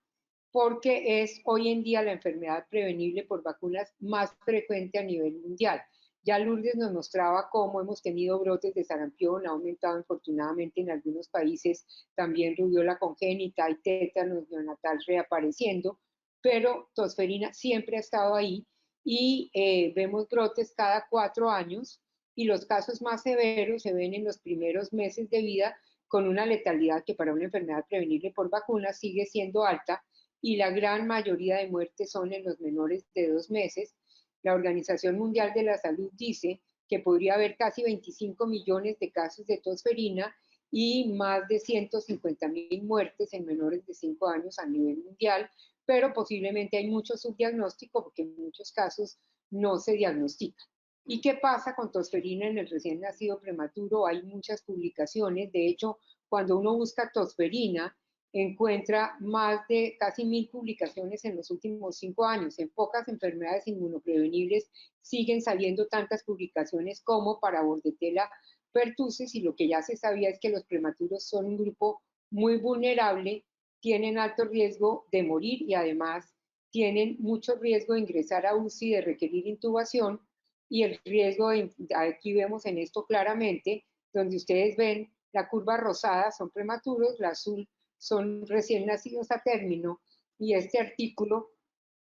porque es hoy en día la enfermedad prevenible por vacunas más frecuente a nivel mundial. Ya Lourdes nos mostraba cómo hemos tenido brotes de sarampión, ha aumentado infortunadamente en algunos países también rubiola congénita y tétanos neonatal reapareciendo, pero tosferina siempre ha estado ahí, y vemos brotes cada 4 años, y los casos más severos se ven en los primeros meses de vida, con una letalidad que para una enfermedad prevenible por vacunas sigue siendo alta, y la gran mayoría de muertes son en los menores de 2 meses. La Organización Mundial de la Salud dice que podría haber casi 25 millones de casos de tosferina y más de 150.000 muertes en menores de 5 años a nivel mundial, pero posiblemente hay mucho subdiagnóstico porque en muchos casos no se diagnostica. ¿Y qué pasa con tosferina en el recién nacido prematuro? Hay muchas publicaciones. De hecho, cuando uno busca tosferina, encuentra más de casi 1.000 publicaciones en los últimos 5 años. En pocas enfermedades inmunoprevenibles siguen saliendo tantas publicaciones como para Bordetella pertussis, y lo que ya se sabía es que los prematuros son un grupo muy vulnerable, tienen alto riesgo de morir y además tienen mucho riesgo de ingresar a UCI, de requerir intubación, y el riesgo, aquí vemos en esto claramente, donde ustedes ven la curva rosada son prematuros, la azul son recién nacidos a término, y este artículo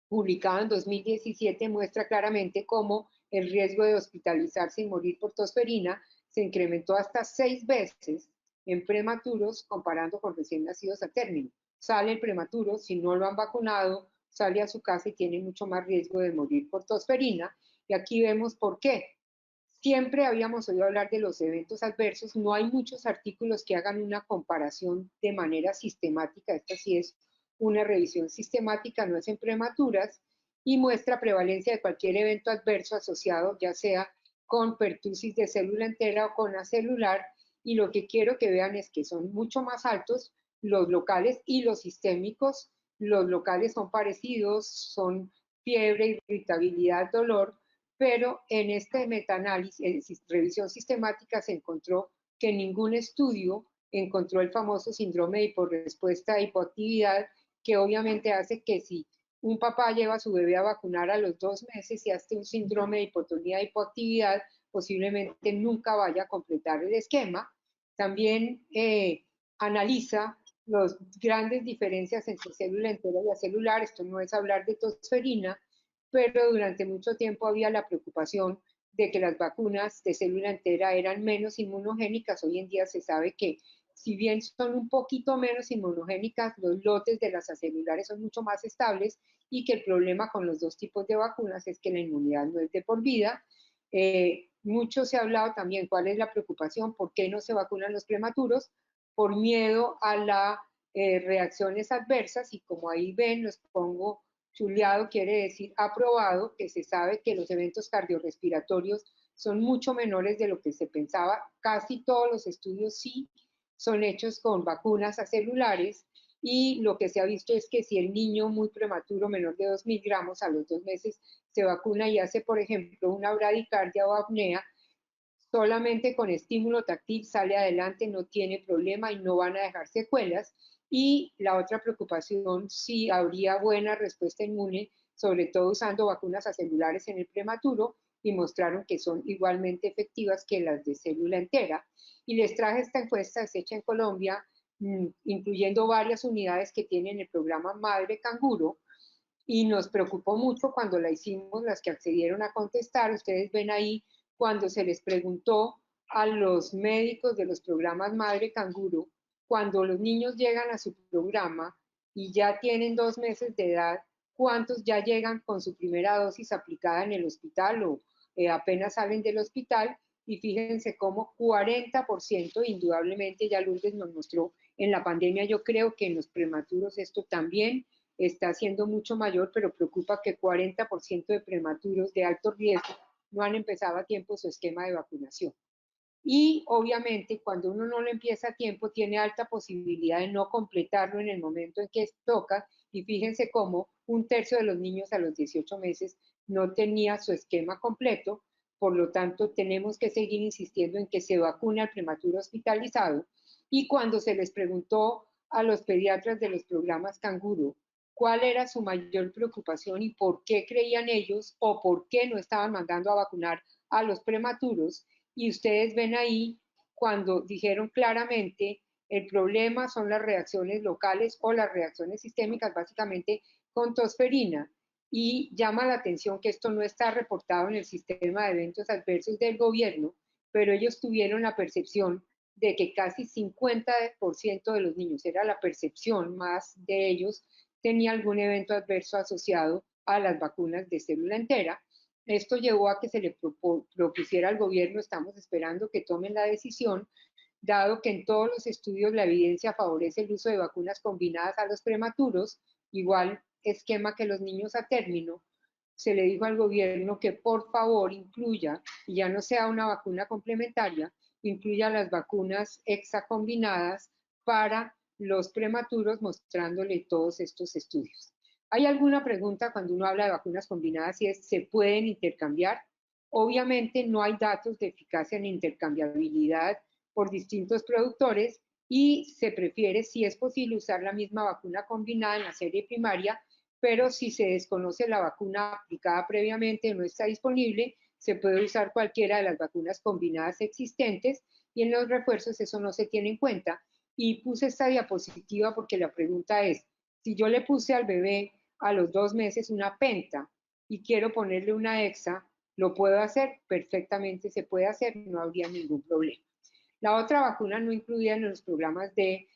publicado en 2017 muestra claramente cómo el riesgo de hospitalizarse y morir por tosferina se incrementó hasta 6 veces en prematuros comparando con recién nacidos a término. Sale el prematuro, si no lo han vacunado, sale a su casa y tiene mucho más riesgo de morir por tosferina, y aquí vemos por qué. Siempre habíamos oído hablar de los eventos adversos, no hay muchos artículos que hagan una comparación de manera sistemática. Esta sí es una revisión sistemática, no es en prematuras, y muestra prevalencia de cualquier evento adverso asociado, ya sea con pertusis de célula entera o con acelular, y lo que quiero que vean es que son mucho más altos los locales y los sistémicos. Los locales son parecidos, son fiebre, irritabilidad, dolor, pero en este metaanálisis, en revisión sistemática, se encontró que ningún estudio encontró el famoso síndrome de hiporrespuesta a hipoactividad, que obviamente hace que si un papá lleva a su bebé a vacunar a los 2 meses y hace un síndrome de hipotonía de hipoactividad, posiblemente nunca vaya a completar el esquema. También analiza las grandes diferencias entre célula entera y acelular. Esto no es hablar de tosferina, pero durante mucho tiempo había la preocupación de que las vacunas de célula entera eran menos inmunogénicas. Hoy en día se sabe que si bien son un poquito menos inmunogénicas, los lotes de las acelulares son mucho más estables, y que el problema con los dos tipos de vacunas es que la inmunidad no es de por vida. Mucho se ha hablado también cuál es la preocupación, por qué no se vacunan los prematuros, por miedo a las reacciones adversas, y como ahí ven, los pongo chuleado quiere decir aprobado, que se sabe que los eventos cardiorrespiratorios son mucho menores de lo que se pensaba. Casi todos los estudios sí son hechos con vacunas acelulares, y lo que se ha visto es que si el niño muy prematuro, menor de 2 miligramos, a los 2 meses se vacuna y hace, por ejemplo, una bradicardia o apnea, solamente con estímulo táctil sale adelante, no tiene problema y no van a dejar secuelas. Y la otra preocupación, si habría buena respuesta inmune, sobre todo usando vacunas acelulares en el prematuro, y mostraron que son igualmente efectivas que las de célula entera. Y les traje esta encuesta, es hecha en Colombia, incluyendo varias unidades que tienen el programa Madre Canguro, y nos preocupó mucho cuando la hicimos, las que accedieron a contestar. Ustedes ven ahí cuando se les preguntó a los médicos de los programas Madre Canguro, cuando los niños llegan a su programa y ya tienen 2 meses de edad, ¿cuántos ya llegan con su primera dosis aplicada en el hospital o apenas salen del hospital? Y fíjense cómo 40%, indudablemente ya Lourdes nos mostró en la pandemia. Yo creo que en los prematuros esto también está siendo mucho mayor, pero preocupa que 40% de prematuros de alto riesgo no han empezado a tiempo su esquema de vacunación. Y obviamente cuando uno no lo empieza a tiempo tiene alta posibilidad de no completarlo en el momento en que toca, y fíjense cómo 1/3 de los niños a los 18 meses no tenía su esquema completo. Por lo tanto, tenemos que seguir insistiendo en que se vacune al prematuro hospitalizado. Y cuando se les preguntó a los pediatras de los programas Canguro cuál era su mayor preocupación y por qué creían ellos o por qué no estaban mandando a vacunar a los prematuros, y ustedes ven ahí cuando dijeron claramente el problema son las reacciones locales o las reacciones sistémicas, básicamente con tosferina. Y llama la atención que esto no está reportado en el sistema de eventos adversos del gobierno, pero ellos tuvieron la percepción de que casi 50% de los niños, era la percepción más de ellos, tenía algún evento adverso asociado a las vacunas de célula entera. Esto llevó a que se le propusiera al gobierno, estamos esperando que tomen la decisión, dado que en todos los estudios la evidencia favorece el uso de vacunas combinadas a los prematuros, igual esquema que los niños a término. Se le dijo al gobierno que por favor incluya, y ya no sea una vacuna complementaria, incluya las vacunas hexacombinadas para los prematuros, mostrándole todos estos estudios. ¿Hay alguna pregunta cuando uno habla de vacunas combinadas y es, ¿se pueden intercambiar? Obviamente no hay datos de eficacia en intercambiabilidad por distintos productores, y se prefiere, si es posible, usar la misma vacuna combinada en la serie primaria, pero si se desconoce la vacuna aplicada previamente, no está disponible, se puede usar cualquiera de las vacunas combinadas existentes, y en los refuerzos eso no se tiene en cuenta. Y puse esta diapositiva porque la pregunta es, si yo le puse al bebé a los 2 meses una penta y quiero ponerle una hexa, ¿lo puedo hacer? Perfectamente se puede hacer, no habría ningún problema. La otra vacuna no incluida en los programas de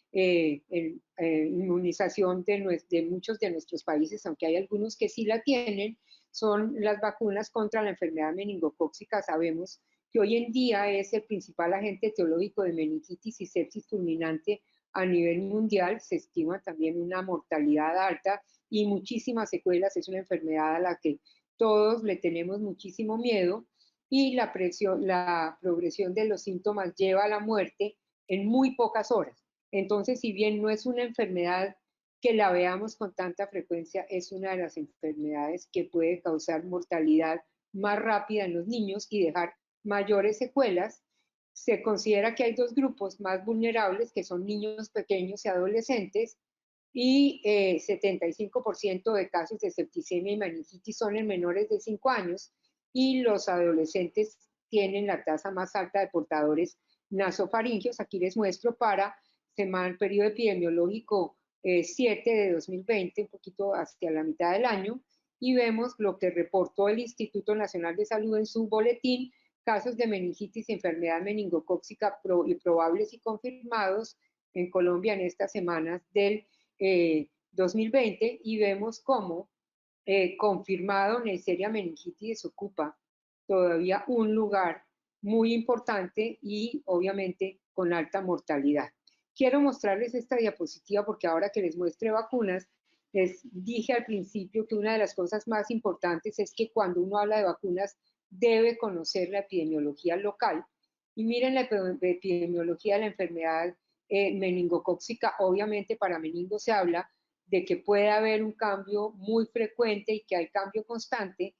inmunización de muchos de nuestros países, aunque hay algunos que sí la tienen, son las vacunas contra la enfermedad meningocócica. Sabemos que hoy en día es el principal agente etiológico de meningitis y sepsis fulminante a nivel mundial. Se estima también una mortalidad alta y muchísimas secuelas. Es una enfermedad a la que todos le tenemos muchísimo miedo, y la progresión de los síntomas lleva a la muerte en muy pocas horas. Entonces, si bien no es una enfermedad que la veamos con tanta frecuencia, es una de las enfermedades que puede causar mortalidad más rápida en los niños y dejar mayores secuelas. Se considera que hay 2 grupos más vulnerables, que son niños pequeños y adolescentes, y 75% de casos de septicemia y meningitis son en menores de 5 años, y los adolescentes tienen la tasa más alta de portadores nasofaringios. Aquí les muestro para periodo epidemiológico 7 de 2020, un poquito hacia la mitad del año, y vemos lo que reportó el Instituto Nacional de Salud en su boletín: casos de meningitis y enfermedad meningocócica probables y confirmados en Colombia en estas semanas del 2020, y vemos cómo confirmado Neisseria meningitidis ocupa todavía un lugar muy importante y obviamente con alta mortalidad. Quiero mostrarles esta diapositiva porque ahora que les muestre vacunas, Les dije al principio que una de las cosas más importantes es que cuando uno habla de vacunas debe conocer la epidemiología local. Y miren la epidemiología de la enfermedad meningocócica. Obviamente para meningo se habla de que puede haber un cambio muy frecuente y que hay cambio constante,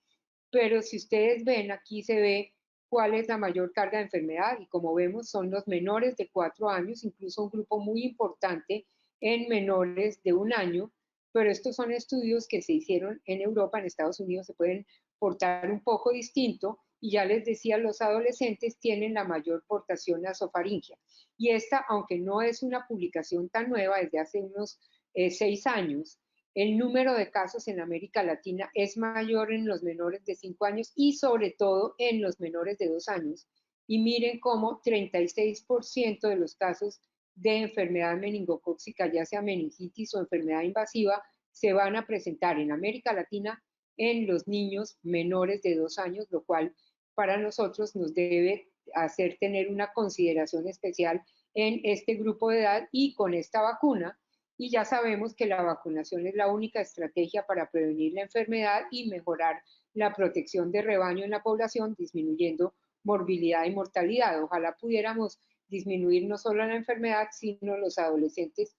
pero si ustedes ven, aquí se ve cuál es la mayor carga de enfermedad y como vemos son los menores de 4 años, incluso un grupo muy importante en menores de 1 año, pero estos son estudios que se hicieron en Europa, en Estados Unidos se pueden portar un poco distinto y ya les decía, los adolescentes tienen la mayor portación nasofaringea. Y esta, aunque no es una publicación tan nueva, desde hace unos 6 años, el número de casos en América Latina es mayor en los menores de 5 años y sobre todo en los menores de 2 años. Y miren cómo 36% de los casos de enfermedad meningocócica, ya sea meningitis o enfermedad invasiva, se van a presentar en América Latina en los niños menores de 2 años, lo cual para nosotros nos debe hacer tener una consideración especial en este grupo de edad y con esta vacuna. Y ya sabemos que la vacunación es la única estrategia para prevenir la enfermedad y mejorar la protección de rebaño en la población, disminuyendo morbilidad y mortalidad. Ojalá pudiéramos disminuir no solo la enfermedad, sino los adolescentes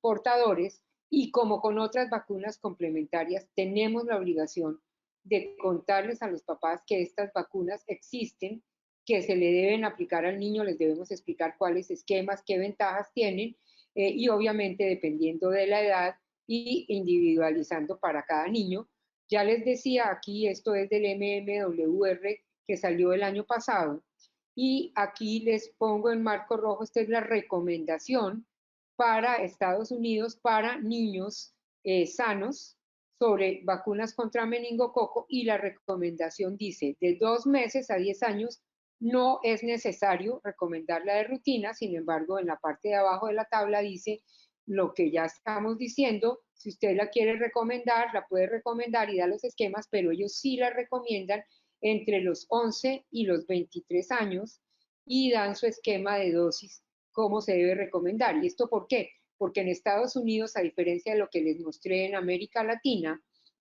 portadores. Y como con otras vacunas complementarias, tenemos la obligación de contarles a los papás que estas vacunas existen, que se le deben aplicar al niño, les debemos explicar cuáles esquemas, qué ventajas tienen y obviamente dependiendo de la edad y individualizando para cada niño. Ya les decía aquí, esto es del MMWR que salió el año pasado y aquí les pongo en marco rojo, esta es la recomendación para Estados Unidos para niños sanos sobre vacunas contra meningococo y la recomendación dice de 2 meses a 10 años no es necesario recomendarla de rutina, sin embargo en la parte de abajo de la tabla dice lo que ya estamos diciendo, si usted la quiere recomendar, la puede recomendar y da los esquemas, pero ellos sí la recomiendan entre los 11 y los 23 años y dan su esquema de dosis, cómo se debe recomendar. ¿Y esto por qué? Porque en Estados Unidos, a diferencia de lo que les mostré en América Latina,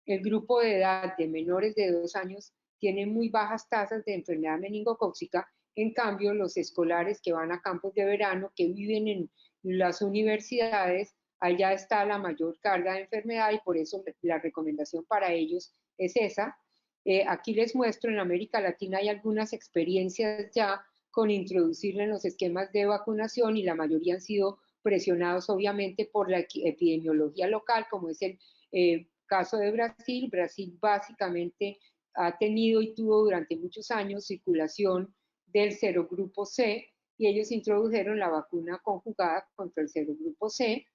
el grupo de edad de menores de 2 años tiene muy bajas tasas de enfermedad meningocócica. En cambio, los escolares que van a campos de verano, que viven en las universidades, allá está la mayor carga de enfermedad y por eso la recomendación para ellos es esa. Aquí les muestro, en América Latina hay algunas experiencias ya con introducirla en los esquemas de vacunación y la mayoría han sido presionados obviamente por la epidemiología local, como es el caso de Brasil. Brasil básicamente ha tenido y tuvo durante muchos años circulación del serogrupo C y ellos introdujeron la vacuna conjugada contra el serogrupo C.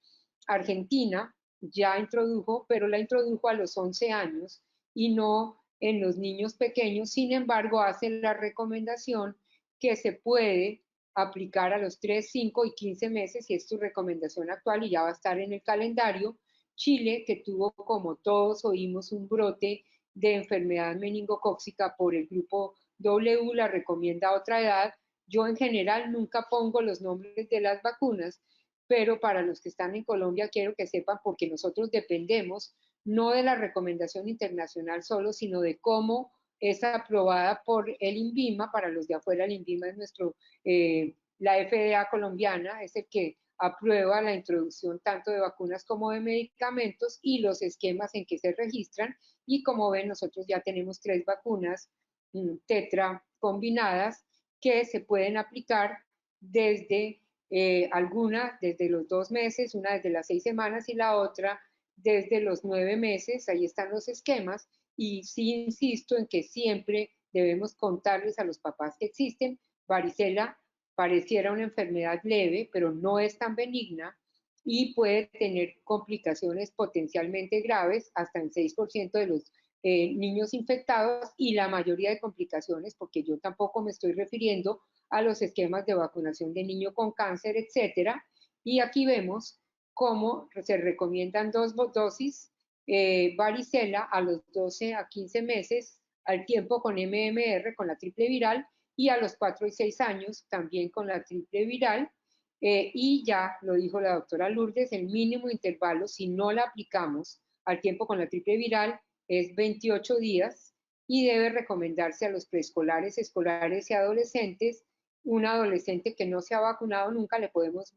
Argentina ya introdujo, pero la introdujo a los 11 años y no en los niños pequeños. Sin embargo, hace la recomendación que se puede aplicar a los 3, 5 y 15 meses y es su recomendación actual y ya va a estar en el calendario. Chile, que tuvo, como todos oímos, un brote de enfermedad meningocócica por el grupo W, la recomienda a otra edad. Yo en general nunca pongo los nombres de las vacunas, pero para los que están en Colombia quiero que sepan porque nosotros dependemos no de la recomendación internacional solo, sino de cómo es aprobada por el INVIMA. Para los de afuera, el INVIMA es la FDA colombiana, es el que aprueba la introducción tanto de vacunas como de medicamentos y los esquemas en que se registran. Y como ven, nosotros ya tenemos 3 vacunas tetra combinadas que se pueden aplicar desde alguna desde los 2 meses, una desde las 6 semanas y la otra desde los 9 meses. Ahí están los esquemas y sí insisto en que siempre debemos contarles a los papás que existen. Varicela pareciera una enfermedad leve, pero no es tan benigna y puede tener complicaciones potencialmente graves hasta en 6% de los niños infectados y la mayoría de complicaciones, porque yo tampoco me estoy refiriendo a los esquemas de vacunación de niño con cáncer, etcétera. Y aquí vemos cómo se recomiendan 2 dosis varicela a los 12 a 15 meses, al tiempo con MMR, con la triple viral, y a los 4 y 6 años también con la triple viral. Y ya lo dijo la doctora Lourdes, el mínimo intervalo, si no la aplicamos al tiempo con la triple viral, es 28 días y debe recomendarse a los preescolares, escolares y adolescentes. Un adolescente que no se ha vacunado nunca le podemos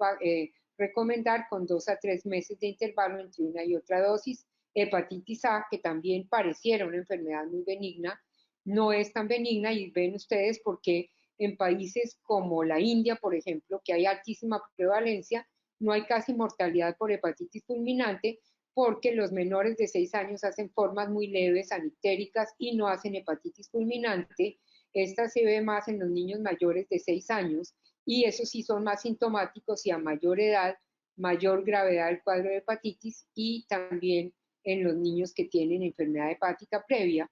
recomendar con 2 a 3 meses de intervalo entre una y otra dosis. Hepatitis A, que también pareciera una enfermedad muy benigna, no es tan benigna, y ven ustedes por qué en países como la India, por ejemplo, que hay altísima prevalencia, no hay casi mortalidad por hepatitis fulminante, porque los menores de 6 años hacen formas muy leves, anictéricas, y no hacen hepatitis fulminante. Esta se ve más en los niños mayores de 6 años, y esos sí son más sintomáticos y a mayor edad, mayor gravedad del cuadro de hepatitis, y también en los niños que tienen enfermedad hepática previa.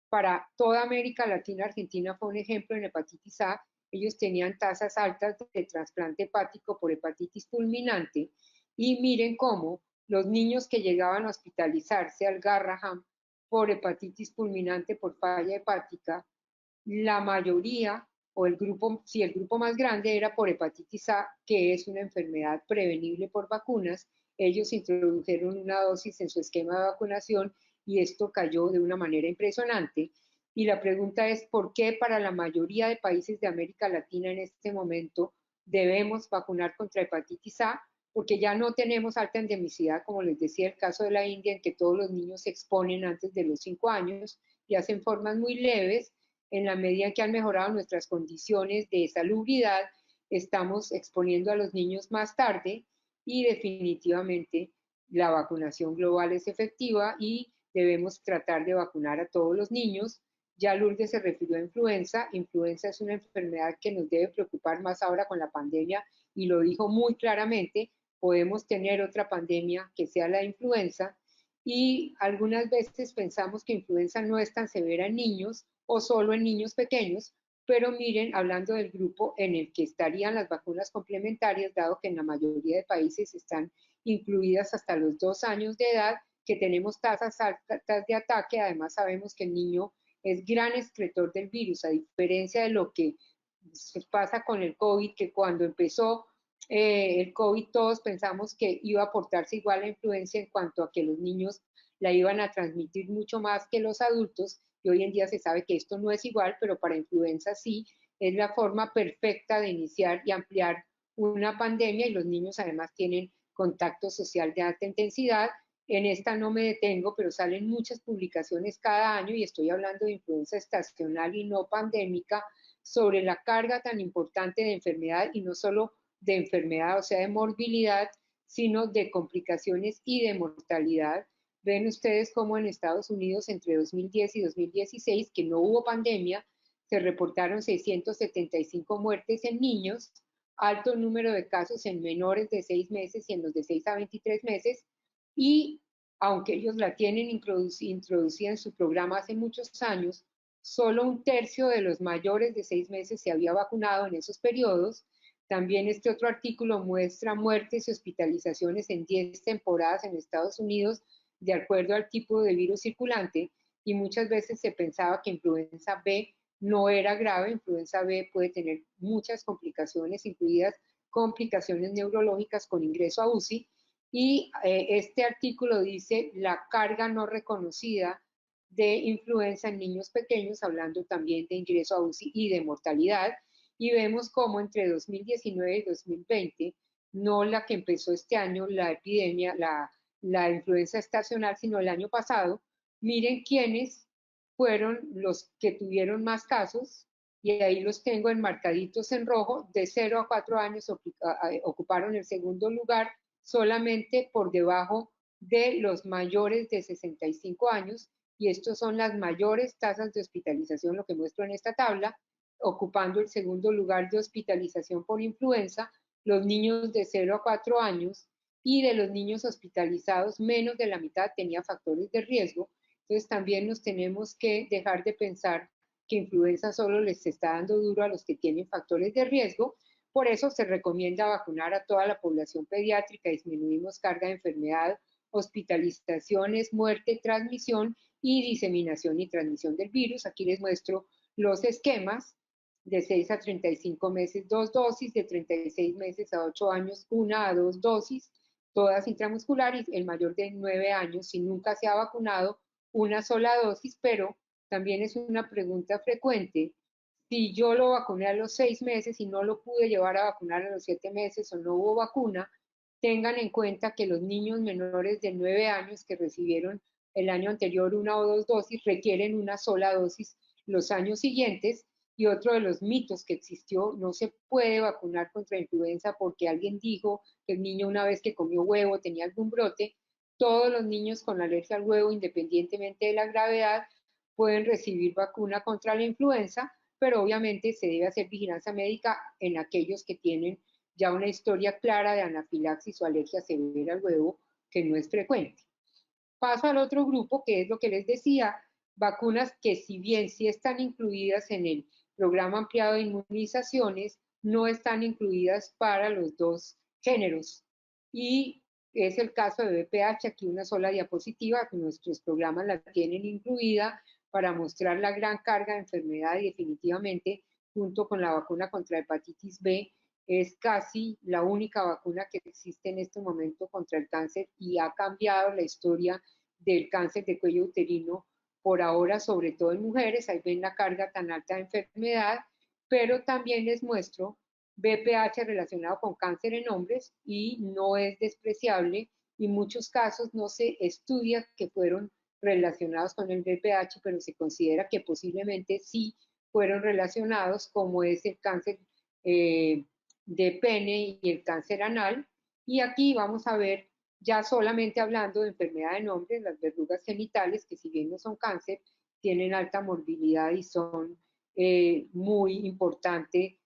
Para toda América Latina, Argentina fue un ejemplo en hepatitis A. Ellos tenían tasas altas de trasplante hepático por hepatitis fulminante, y miren cómo los niños que llegaban a hospitalizarse al Garrahan por hepatitis fulminante por falla hepática, la mayoría, o el grupo, si el grupo más grande era por hepatitis A, que es una enfermedad prevenible por vacunas. Ellos introdujeron una dosis en su esquema de vacunación y esto cayó de una manera impresionante. Y la pregunta es, ¿por qué para la mayoría de países de América Latina en este momento debemos vacunar contra hepatitis A? Porque ya no tenemos alta endemicidad, como les decía el caso de la India, en que todos los niños se exponen antes de los 5 años y hacen formas muy leves. En la medida en que han mejorado nuestras condiciones de salubridad, estamos exponiendo a los niños más tarde, y definitivamente la vacunación global es efectiva y debemos tratar de vacunar a todos los niños. Ya Lourdes se refirió a influenza. Influenza es una enfermedad que nos debe preocupar más ahora con la pandemia, y lo dijo muy claramente, podemos tener otra pandemia que sea la influenza, y algunas veces pensamos que influenza no es tan severa en niños o solo en niños pequeños, pero miren, hablando del grupo en el que estarían las vacunas complementarias, dado que en la mayoría de países están incluidas hasta los 2 años de edad, que tenemos tasas altas de ataque. Además sabemos que el niño es gran excretor del virus, a diferencia de lo que pasa con el COVID, que cuando empezó el COVID todos pensamos que iba a portarse igual a la influenza en cuanto a que los niños la iban a transmitir mucho más que los adultos, y hoy en día se sabe que esto no es igual, pero para influenza sí, es la forma perfecta de iniciar y ampliar una pandemia, y los niños además tienen contacto social de alta intensidad. En esta no me detengo, pero salen muchas publicaciones cada año, y estoy hablando de influenza estacional y no pandémica, sobre la carga tan importante de enfermedad, y no solo de enfermedad, o sea, de morbilidad, sino de complicaciones y de mortalidad. Ven ustedes cómo en Estados Unidos entre 2010 y 2016, que no hubo pandemia, se reportaron 675 muertes en niños, alto número de casos en menores de 6 meses y en los de 6 a 23 meses, y aunque ellos la tienen introducida en su programa hace muchos años, solo un tercio de los mayores de 6 meses se había vacunado en esos periodos. También este otro artículo muestra muertes y hospitalizaciones en 10 temporadas en Estados Unidos de acuerdo al tipo de virus circulante, y muchas veces se pensaba que influenza B no era grave. Influenza B puede tener muchas complicaciones, incluidas complicaciones neurológicas con ingreso a UCI, y este artículo dice la carga no reconocida de influenza en niños pequeños, hablando también de ingreso a UCI y de mortalidad, y vemos cómo entre 2019 y 2020, no la que empezó este año, la epidemia, la influenza estacional, sino el año pasado, miren quiénes fueron los que tuvieron más casos, y ahí los tengo enmarcaditos en rojo. De 0 a 4 años ocuparon el segundo lugar, solamente por debajo de los mayores de 65 años, y estos son las mayores tasas de hospitalización, lo que muestro en esta tabla, ocupando el segundo lugar de hospitalización por influenza, los niños de 0 a 4 años, y de los niños hospitalizados, menos de la mitad tenía factores de riesgo. Entonces también nos tenemos que dejar de pensar que influenza solo les está dando duro a los que tienen factores de riesgo. Por eso se recomienda vacunar a toda la población pediátrica. Disminuimos carga de enfermedad, hospitalizaciones, muerte, transmisión y diseminación y transmisión del virus. Aquí les muestro los esquemas. de 6 a 35 meses 2 dosis, de 36 meses a 8 años 1 a 2 dosis, todas intramusculares, el mayor de 9 años, si nunca se ha vacunado, una sola dosis, pero también es una pregunta frecuente. Si yo lo vacuné a los 6 meses y no lo pude llevar a vacunar a los 7 meses o no hubo vacuna, tengan en cuenta que los niños menores de 9 años que recibieron el año anterior una o dos dosis requieren una sola dosis los años siguientes. Y otro de los mitos que existió, no se puede vacunar contra influenza porque alguien dijo que el niño una vez que comió huevo tenía algún brote. Todos los niños con alergia al huevo, independientemente de la gravedad, pueden recibir vacuna contra la influenza, pero obviamente se debe hacer vigilancia médica en aquellos que tienen ya una historia clara de anafilaxis o alergia severa al huevo, que no es frecuente. Paso al otro grupo, que es lo que les decía, vacunas que si bien sí están incluidas en el programa ampliado de inmunizaciones, no están incluidas para los dos géneros. Y es el caso de VPH, aquí una sola diapositiva, nuestros programas la tienen incluida para mostrar la gran carga de enfermedad y definitivamente, junto con la vacuna contra hepatitis B, es casi la única vacuna que existe en este momento contra el cáncer y ha cambiado la historia del cáncer de cuello uterino por ahora, sobre todo en mujeres. Ahí ven la carga tan alta de enfermedad, pero también les muestro VPH relacionado con cáncer en hombres y no es despreciable y en muchos casos no se estudia que fueron relacionados con el VPH, pero se considera que posiblemente sí fueron relacionados, como es el cáncer de pene y el cáncer anal. Y aquí vamos a ver, ya solamente hablando de enfermedad en hombres, las verrugas genitales, que si bien no son cáncer, tienen alta morbilidad y son muy importante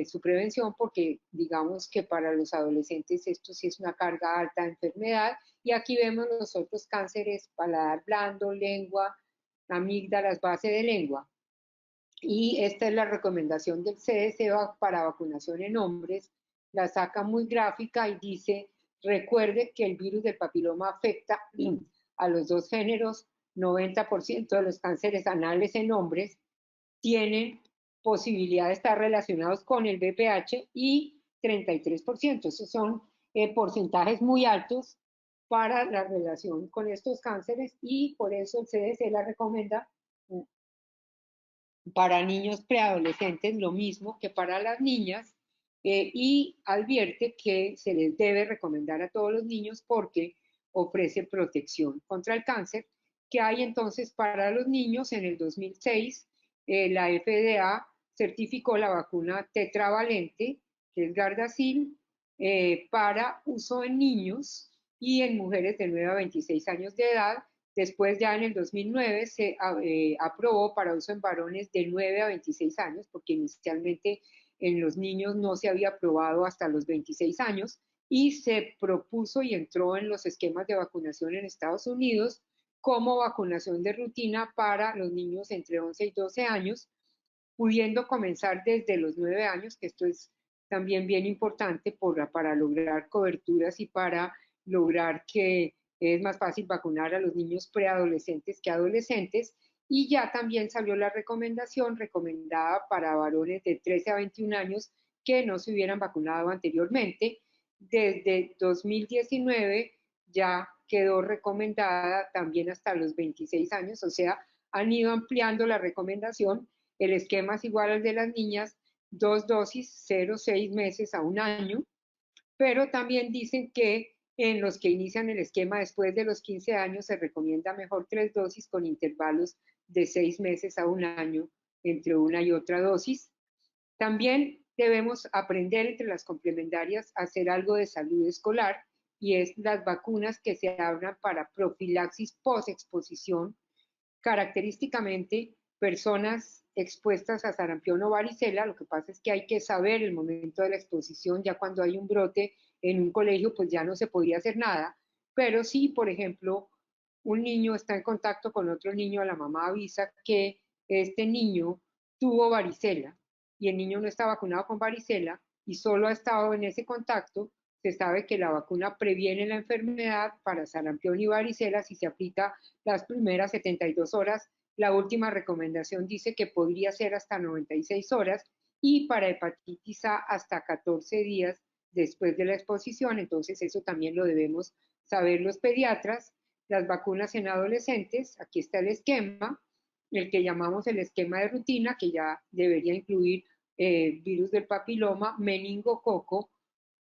su prevención, porque digamos que para los adolescentes esto sí es una carga alta de enfermedad. Y aquí vemos los otros cánceres: paladar blando, lengua, amígdalas, base de lengua. Y esta es la recomendación del CDC para vacunación en hombres. La saca muy gráfica y dice: recuerde que el virus del papiloma afecta a los dos géneros. 90% de los cánceres anales en hombres tienen posibilidad de estar relacionados con el VPH y 33%. Esos son porcentajes muy altos para la relación con estos cánceres y por eso el CDC la recomienda para niños preadolescentes lo mismo que para las niñas, y advierte que se les debe recomendar a todos los niños porque ofrece protección contra el cáncer. Que hay entonces para los niños? En el 2006 la FDA certificó la vacuna tetravalente, que es Gardasil, para uso en niños y en mujeres de 9 a 26 años de edad. Después, ya en el 2009, se aprobó para uso en varones de 9 a 26 años, porque inicialmente en los niños no se había aprobado hasta los 26 años, y se propuso y entró en los esquemas de vacunación en Estados Unidos como vacunación de rutina para los niños entre 11 y 12 años, pudiendo comenzar desde los 9 años, que esto es también bien importante para lograr coberturas y para lograr que es más fácil vacunar a los niños preadolescentes que adolescentes. Y ya también salió la recomendación recomendada para varones de 13 a 21 años que no se hubieran vacunado anteriormente. Desde 2019 ya quedó recomendada también hasta los 26 años, o sea, han ido ampliando la recomendación. El esquema es igual al de las niñas: 2 dosis, 0,6 meses a 1 año, pero también dicen que en los que inician el esquema después de los 15 años se recomienda mejor 3 dosis con intervalos de 6 meses a 1 año entre una y otra dosis. También debemos aprender entre las complementarias a hacer algo de salud escolar, y es las vacunas que se hablan para profilaxis post-exposición. Característicamente, personas expuestas a sarampión o varicela, lo que pasa es que hay que saber el momento de la exposición. Ya cuando hay un brote en un colegio, pues ya no se podría hacer nada, pero sí, por ejemplo, un niño está en contacto con otro niño, la mamá avisa que este niño tuvo varicela y el niño no está vacunado con varicela y solo ha estado en ese contacto. Se sabe que la vacuna previene la enfermedad para sarampión y varicela si se aplica las primeras 72 horas. La última recomendación dice que podría ser hasta 96 horas, y para hepatitis A hasta 14 días después de la exposición. Entonces eso también lo debemos saber los pediatras. Las vacunas en adolescentes, aquí está el esquema, el que llamamos el esquema de rutina, que ya debería incluir virus del papiloma, meningococo,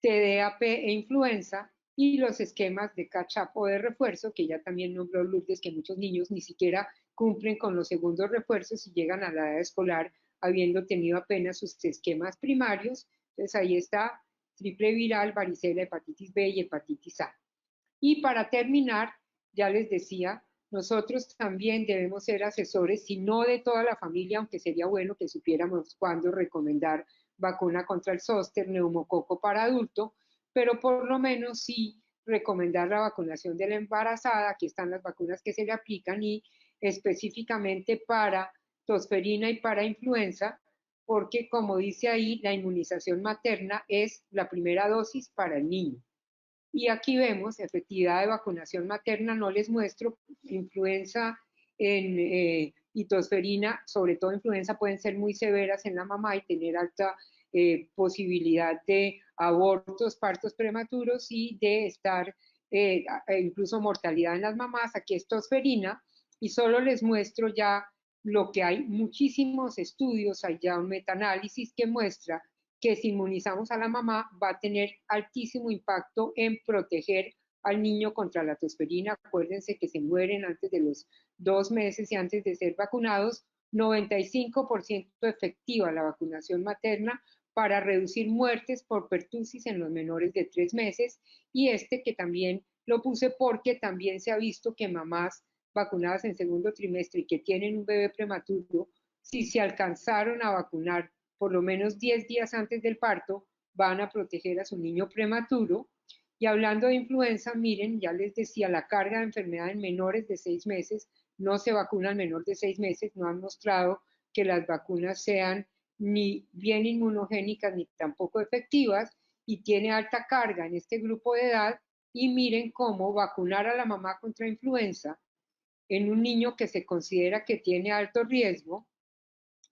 TDAP e influenza, y los esquemas de catch-up o de refuerzo, que ya también nombró Lourdes, que muchos niños ni siquiera cumplen con los segundos refuerzos y llegan a la edad escolar habiendo tenido apenas sus esquemas primarios. Entonces ahí está triple viral, varicela, hepatitis B y hepatitis A. Y para terminar, ya les decía, nosotros también debemos ser asesores, si no de toda la familia, aunque sería bueno que supiéramos cuándo recomendar vacuna contra el zóster, neumococo para adulto, pero por lo menos sí recomendar la vacunación de la embarazada. Aquí están las vacunas que se le aplican y específicamente para tosferina y para influenza, porque como dice ahí, la inmunización materna es la primera dosis para el niño. Y aquí vemos efectividad de vacunación materna, no les muestro influenza y tosferina, sobre todo influenza, pueden ser muy severas en la mamá y tener alta posibilidad de abortos, partos prematuros y de estar incluso mortalidad en las mamás. Aquí es tosferina y solo les muestro ya lo que hay muchísimos estudios, hay ya un metaanálisis que muestra que si inmunizamos a la mamá va a tener altísimo impacto en proteger al niño contra la tosferina. Acuérdense que se mueren antes de los 2 meses y antes de ser vacunados. 95% efectiva la vacunación materna para reducir muertes por pertusis en los menores de 3 meses. Y que también lo puse porque también se ha visto que mamás vacunadas en segundo trimestre y que tienen un bebé prematuro, si se alcanzaron a vacunar por lo menos 10 días antes del parto, van a proteger a su niño prematuro. Y hablando de influenza, miren, ya les decía, la carga de enfermedad en menores de 6 meses, no se vacuna al menor de 6 meses, no han mostrado que las vacunas sean ni bien inmunogénicas ni tampoco efectivas, y tiene alta carga en este grupo de edad. Y miren cómo vacunar a la mamá contra influenza en un niño que se considera que tiene alto riesgo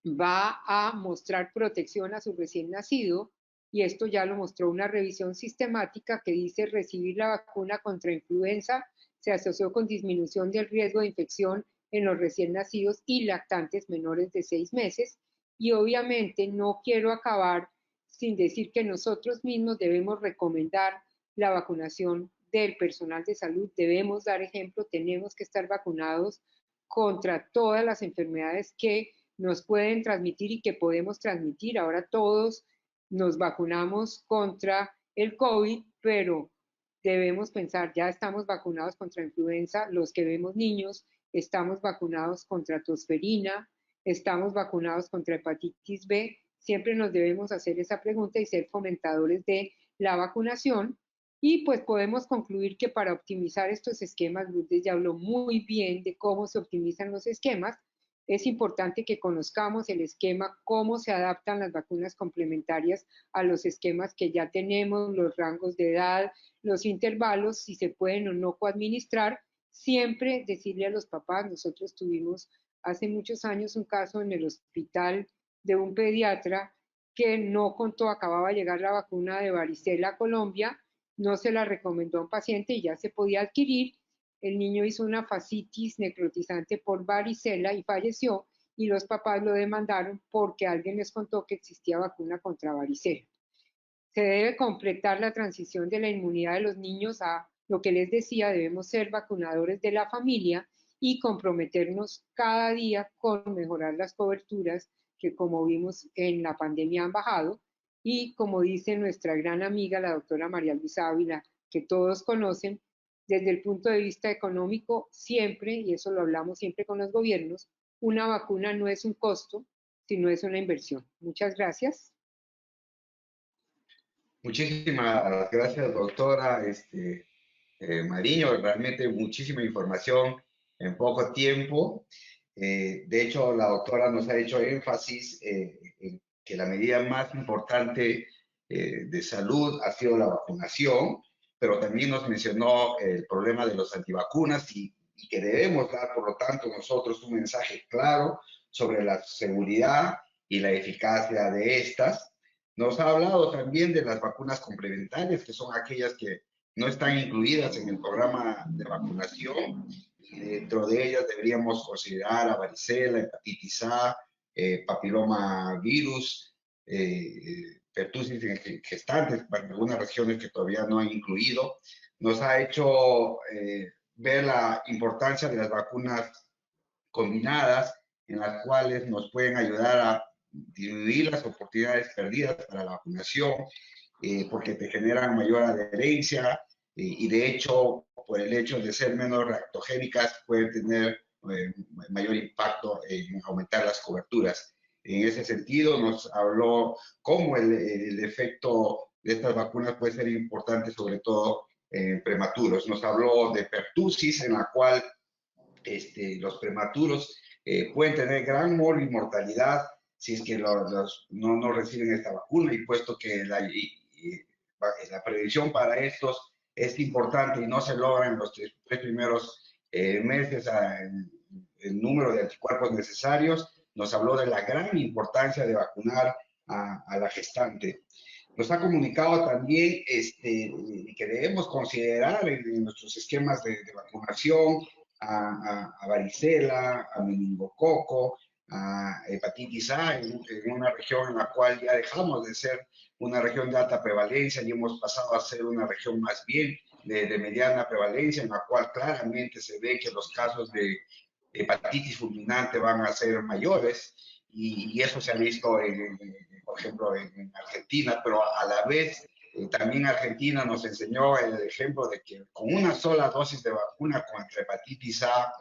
va a mostrar protección a su recién nacido, y esto ya lo mostró una revisión sistemática que dice recibir la vacuna contra influenza se asoció con disminución del riesgo de infección en los recién nacidos y lactantes menores de 6 meses. Y obviamente no quiero acabar sin decir que nosotros mismos debemos recomendar la vacunación del personal de salud, debemos dar ejemplo, tenemos que estar vacunados contra todas las enfermedades que nos pueden transmitir y que podemos transmitir. Ahora todos nos vacunamos contra el COVID, pero debemos pensar, ya estamos vacunados contra influenza, los que vemos niños, estamos vacunados contra tosferina, estamos vacunados contra hepatitis B. Siempre nos debemos hacer esa pregunta y ser fomentadores de la vacunación. Y pues podemos concluir que para optimizar estos esquemas, Lourdes ya habló muy bien de cómo se optimizan los esquemas. Es importante que conozcamos el esquema, cómo se adaptan las vacunas complementarias a los esquemas que ya tenemos, los rangos de edad, los intervalos, si se pueden o no coadministrar. Siempre decirle a los papás, nosotros tuvimos hace muchos años un caso en el hospital de un pediatra que no contó, acababa de llegar la vacuna de varicela a Colombia, no se la recomendó a un paciente y ya se podía adquirir. El niño hizo una fascitis necrotizante por varicela y falleció, y los papás lo demandaron porque alguien les contó que existía vacuna contra varicela. Se debe completar la transición de la inmunidad de los niños a lo que les decía, debemos ser vacunadores de la familia y comprometernos cada día con mejorar las coberturas que, como vimos en la pandemia, han bajado. Y como dice nuestra gran amiga, la doctora María Luisa Ávila, que todos conocen, desde el punto de vista económico, siempre, y eso lo hablamos siempre con los gobiernos, una vacuna no es un costo, sino es una inversión. Muchas gracias. Muchísimas gracias, doctora Mariño. Realmente muchísima información en poco tiempo. De hecho, la doctora nos ha hecho énfasis en que la medida más importante de salud ha sido la vacunación, pero también nos mencionó el problema de los antivacunas y que debemos dar, por lo tanto, nosotros un mensaje claro sobre la seguridad y la eficacia de estas. Nos ha hablado también de las vacunas complementarias, que son aquellas que no están incluidas en el programa de vacunación, y dentro de ellas deberíamos considerar a varicela, hepatitis A, papiloma virus, pertussis en gestantes, para algunas regiones que todavía no han incluido. Nos ha hecho ver la importancia de las vacunas combinadas, en las cuales nos pueden ayudar a disminuir las oportunidades perdidas para la vacunación, porque te generan mayor adherencia y de hecho, por el hecho de ser menos reactogénicas, pueden tener mayor impacto en aumentar las coberturas. En ese sentido, nos habló cómo el efecto de estas vacunas puede ser importante, sobre todo en prematuros. Nos habló de pertussis, en la cual los prematuros pueden tener gran mortalidad si es que no reciben esta vacuna, y puesto que la prevención para estos es importante y no se logra en los tres primeros meses el número de anticuerpos necesarios, nos habló de la gran importancia de vacunar a la gestante. Nos ha comunicado también que debemos considerar en nuestros esquemas de vacunación a varicela, a meningococo, a hepatitis A, en una región en la cual ya dejamos de ser una región de alta prevalencia y hemos pasado a ser una región más bien de mediana prevalencia, en la cual claramente se ve que los casos de hepatitis fulminante van a ser mayores, y eso se ha visto, por ejemplo, en Argentina, pero a la vez también Argentina nos enseñó el ejemplo de que con una sola dosis de vacuna contra hepatitis A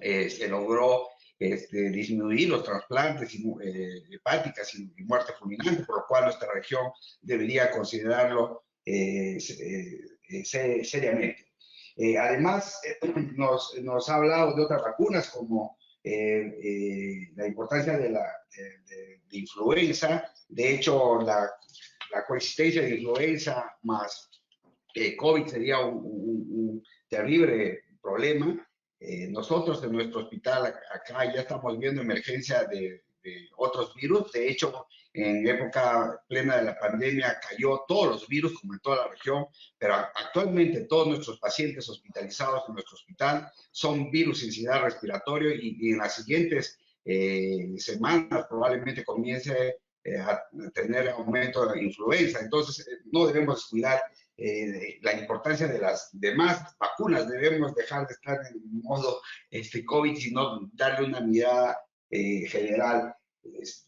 se logró disminuir los trasplantes hepáticas y muerte fulminante, por lo cual nuestra región debería considerarlo seriamente. Además, nos ha hablado de otras vacunas como la importancia de influenza. De hecho, la coexistencia de influenza más COVID sería un terrible problema. Nosotros en nuestro hospital acá ya estamos viendo emergencia de otros virus. De hecho, en época plena de la pandemia cayó todos los virus, como en toda la región, pero actualmente todos nuestros pacientes hospitalizados en nuestro hospital son virus sincitial respiratorio, y en las siguientes semanas probablemente comience a tener aumento de influenza. Entonces, no debemos descuidar la importancia de las demás vacunas. Debemos dejar de estar en modo COVID, sino darle una mirada general,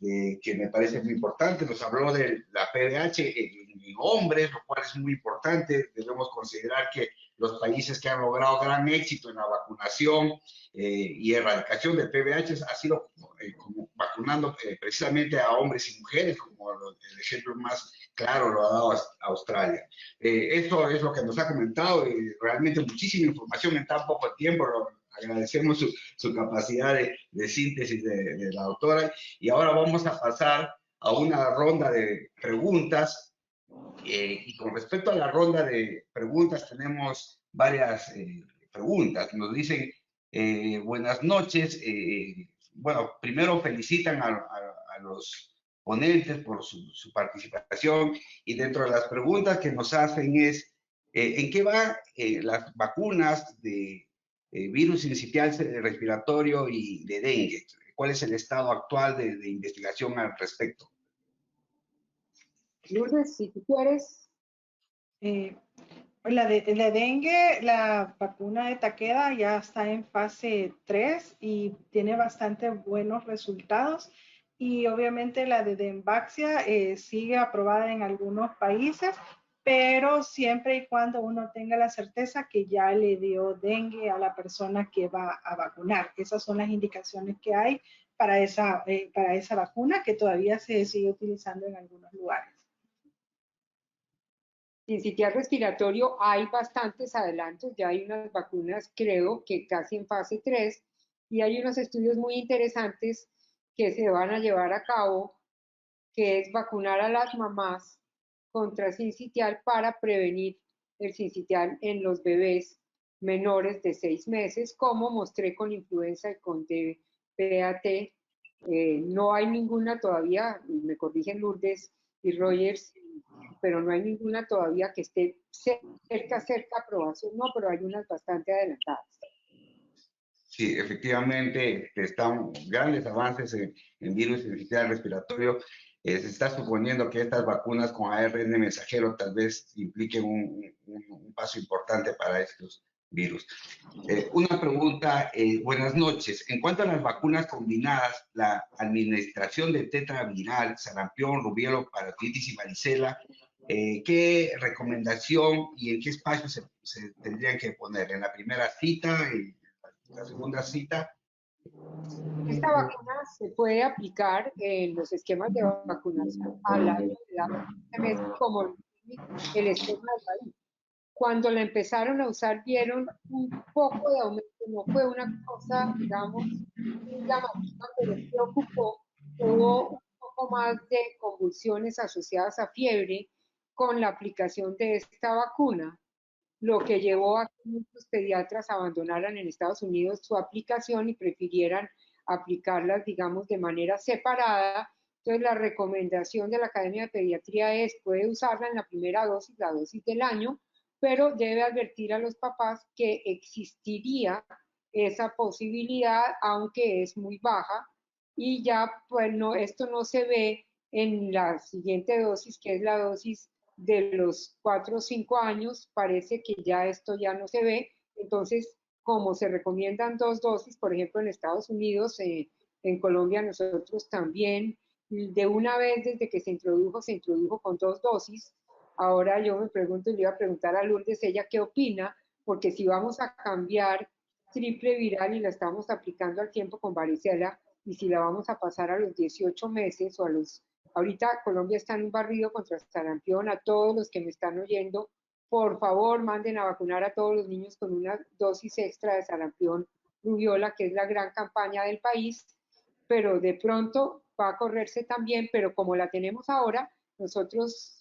que me parece muy importante. Nos habló de la PDH en hombres, lo cual es muy importante. Debemos considerar que los países que han logrado gran éxito en la vacunación y erradicación del PVH ha sido como vacunando precisamente a hombres y mujeres, como el ejemplo más claro lo ha dado Australia. Esto es lo que nos ha comentado, y realmente muchísima información en tan poco tiempo. Agradecemos su capacidad de síntesis de la doctora. Y ahora vamos a pasar a una ronda de preguntas. Y con respecto a la ronda de preguntas, tenemos varias preguntas. Nos dicen, buenas noches. Bueno, primero felicitan a los ponentes por su participación, y dentro de las preguntas que nos hacen es, ¿en qué van las vacunas de virus sincitial respiratorio y de dengue? ¿Cuál es el estado actual de investigación al respecto? Lourdes, si tú quieres. La dengue, la vacuna de Takeda ya está en fase 3 y tiene bastante buenos resultados. Y obviamente la de Dengvaxia sigue aprobada en algunos países, pero siempre y cuando uno tenga la certeza que ya le dio dengue a la persona que va a vacunar. Esas son las indicaciones que hay para esa vacuna, que todavía se sigue utilizando en algunos lugares. Sincitial respiratorio hay bastantes adelantos, ya hay unas vacunas, creo que casi en fase 3, y hay unos estudios muy interesantes que se van a llevar a cabo, que es vacunar a las mamás contra sincitial para prevenir el sincitial en los bebés menores de 6 meses, como mostré con influenza y con DPAT No hay ninguna todavía, me corrigen Lourdes y Rogers, pero no hay ninguna todavía que esté cerca de aprobación, no, pero hay unas bastante adelantadas. Sí, efectivamente, están grandes avances en virus sincicial respiratorio. Se está suponiendo que estas vacunas con ARN mensajero tal vez impliquen un paso importante para estos virus. Una pregunta, buenas noches. En cuanto a las vacunas combinadas, la administración de tetraviral, sarampión, rubiola, parotiditis y varicela, ¿qué recomendación y en qué espacio se tendrían que poner? ¿En la primera cita? La segunda cita? Esta vacuna se puede aplicar en los esquemas de vacunación al año de edad, como el esquema del país. Cuando la empezaron a usar vieron un poco de aumento, no fue una cosa, digamos, muy llamativa, pero preocupó. Hubo un poco más de convulsiones asociadas a fiebre con la aplicación de esta vacuna, lo que llevó a que muchos pediatras abandonaran en Estados Unidos su aplicación y prefirieran aplicarlas, digamos, de manera separada. Entonces, la recomendación de la Academia de Pediatría es, puede usarla en la primera dosis, la dosis del año, pero debe advertir a los papás que existiría esa posibilidad, aunque es muy baja, y ya, pues, no, esto no se ve en la siguiente dosis, que es la dosis de los 4 o 5 años, parece que ya esto ya no se ve. Entonces, como se recomiendan 2 dosis, por ejemplo, en Estados Unidos, en Colombia nosotros también, de una vez desde que se introdujo con 2 dosis. Ahora yo me pregunto, y le iba a preguntar a Lourdes, ella qué opina, porque si vamos a cambiar triple viral y la estamos aplicando al tiempo con varicela, y si la vamos a pasar a los 18 meses o a los... Ahorita Colombia está en un barrido contra sarampión. A todos los que me están oyendo, por favor, manden a vacunar a todos los niños con una dosis extra de sarampión rubiola, que es la gran campaña del país, pero de pronto va a correrse también, pero como la tenemos ahora, nosotros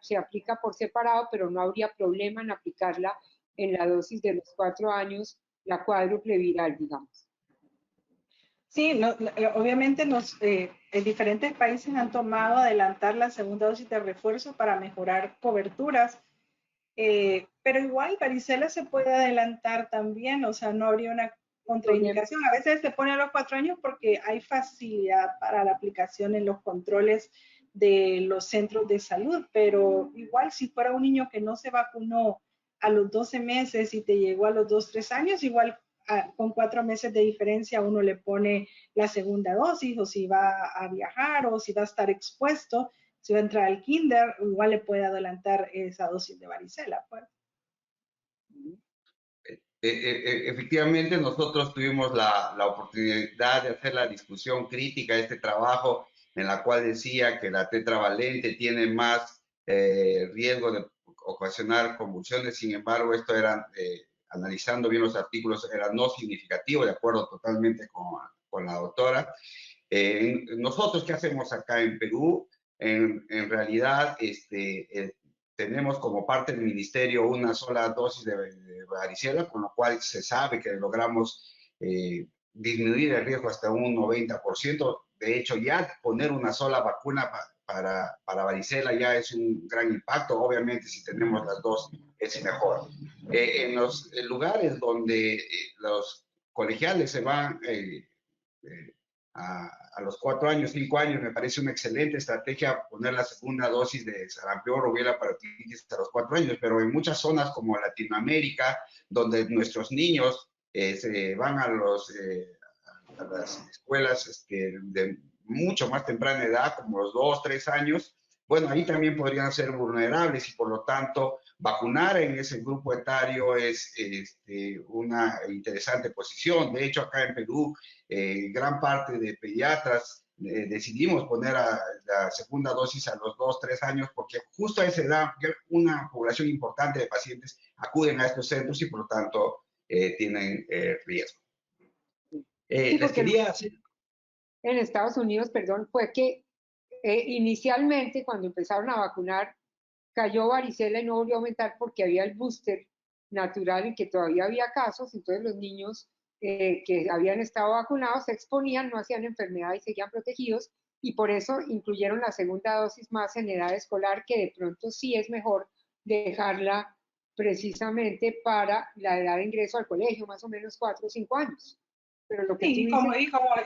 se aplica por separado, pero no habría problema en aplicarla en la dosis de los 4 años, la cuádruple viral, digamos. Sí, obviamente en diferentes países han tomado adelantar la segunda dosis de refuerzo para mejorar coberturas, pero igual varicela se puede adelantar también, o sea, no habría una contraindicación. A veces se pone a los 4 años porque hay facilidad para la aplicación en los controles de los centros de salud, pero igual si fuera un niño que no se vacunó a los 12 meses y te llegó a los 2, 3 años, igual con 4 meses de diferencia uno le pone la segunda dosis, o si va a viajar o si va a estar expuesto, si va a entrar al kinder, igual le puede adelantar esa dosis de varicela. Pues. Efectivamente, nosotros tuvimos la oportunidad de hacer la discusión crítica de este trabajo, en la cual decía que la tetravalente tiene más riesgo de ocasionar convulsiones. Sin embargo, esto era, analizando bien los artículos, era no significativo, de acuerdo totalmente con la doctora. Nosotros, ¿qué hacemos acá en Perú? En realidad, tenemos como parte del ministerio una sola dosis de varicela, con lo cual se sabe que logramos disminuir el riesgo hasta un 90%. De hecho, ya poner una sola vacuna para varicela ya es un gran impacto. Obviamente, si tenemos las dos, es mejor. En los lugares donde los colegiales se van a los 4 años, 5 años, me parece una excelente estrategia poner la segunda dosis de sarampión, rubiola, parotiditis a los 4 años, pero en muchas zonas como Latinoamérica, donde nuestros niños se van a las escuelas de mucho más temprana edad, como los 2, 3 años, bueno, ahí también podrían ser vulnerables y por lo tanto vacunar en ese grupo etario es una interesante posición. De hecho, acá en Perú, gran parte de pediatras decidimos poner la segunda dosis a los 2, 3 años porque justo a esa edad una población importante de pacientes acuden a estos centros y por lo tanto tienen riesgo. Sí, Les quería hacer... En Estados Unidos, perdón, fue que inicialmente cuando empezaron a vacunar cayó varicela y no volvió a aumentar porque había el booster natural en que todavía había casos, entonces los niños que habían estado vacunados se exponían, no hacían enfermedad y seguían protegidos, y por eso incluyeron la segunda dosis más en edad escolar, que de pronto sí es mejor dejarla precisamente para la edad de ingreso al colegio, más o menos 4 o 5 años. Pero lo que tú Sí, dices,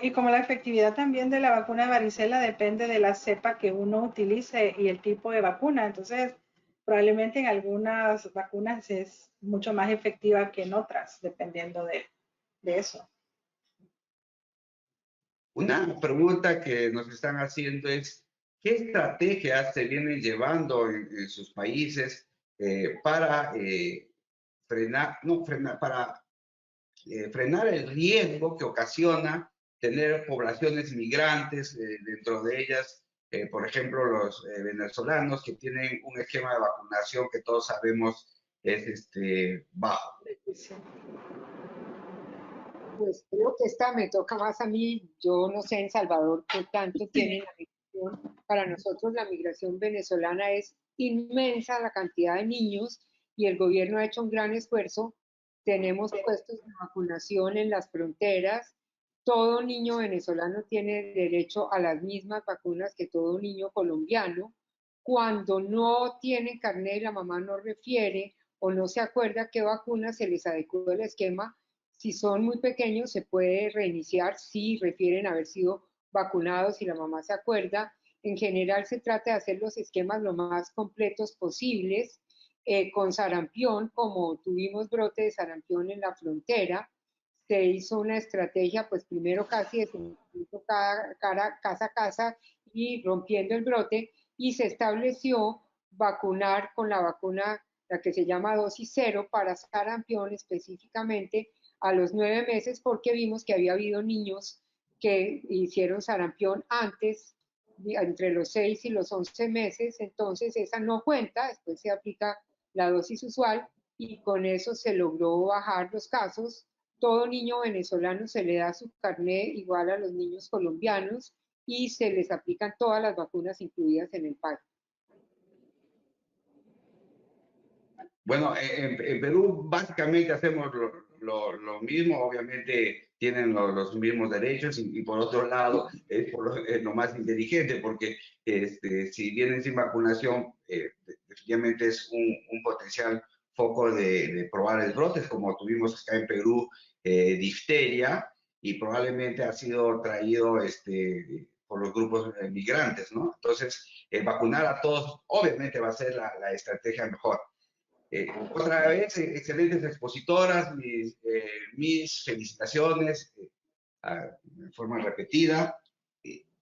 y como la efectividad también de la vacuna de varicela depende de la cepa que uno utilice y el tipo de vacuna. Entonces, probablemente en algunas vacunas es mucho más efectiva que en otras, dependiendo de eso. Una pregunta que nos están haciendo es, ¿qué estrategias se vienen llevando en sus países para frenar, no frenar, para frenar el riesgo que ocasiona tener poblaciones migrantes, dentro de ellas, por ejemplo, los venezolanos que tienen un esquema de vacunación que todos sabemos es bajo? Sí. pues creo que esta me toca más a mí. Yo no sé en Salvador qué tanto tienen la migración. Para nosotros la migración venezolana es inmensa, la cantidad de niños, y el gobierno ha hecho un gran esfuerzo. Tenemos puestos de vacunación en las fronteras. Todo niño venezolano tiene derecho a las mismas vacunas que todo niño colombiano. Cuando no tienen carnet y la mamá no refiere o no se acuerda qué vacuna, se les adecua el esquema. Si son muy pequeños, se puede reiniciar si refieren haber sido vacunados y la mamá se acuerda. En general, se trata de hacer los esquemas lo más completos posibles. Con sarampión, como tuvimos brote de sarampión en la frontera, se hizo una estrategia, pues primero casi desinfectando casa a casa y rompiendo el brote, y se estableció vacunar con la vacuna, la que se llama dosis cero, para sarampión específicamente a los 9 meses, porque vimos que había habido niños que hicieron sarampión antes, entre los 6 y los 11 meses, entonces esa no cuenta, después se aplica la dosis usual y con eso se logró bajar los casos. Todo niño venezolano se le da su carnet igual a los niños colombianos y se les aplican todas las vacunas incluidas en el país. Bueno, en Perú básicamente hacemos lo mismo, obviamente tienen los mismos derechos y por otro lado es lo más inteligente porque si vienen sin vacunación, definitivamente es un potencial foco de probables brotes, como tuvimos acá en Perú, difteria, y probablemente ha sido traído por los grupos migrantes, ¿no? Entonces, vacunar a todos obviamente va a ser la estrategia mejor. Otra vez, excelentes expositoras, mis felicitaciones de forma repetida.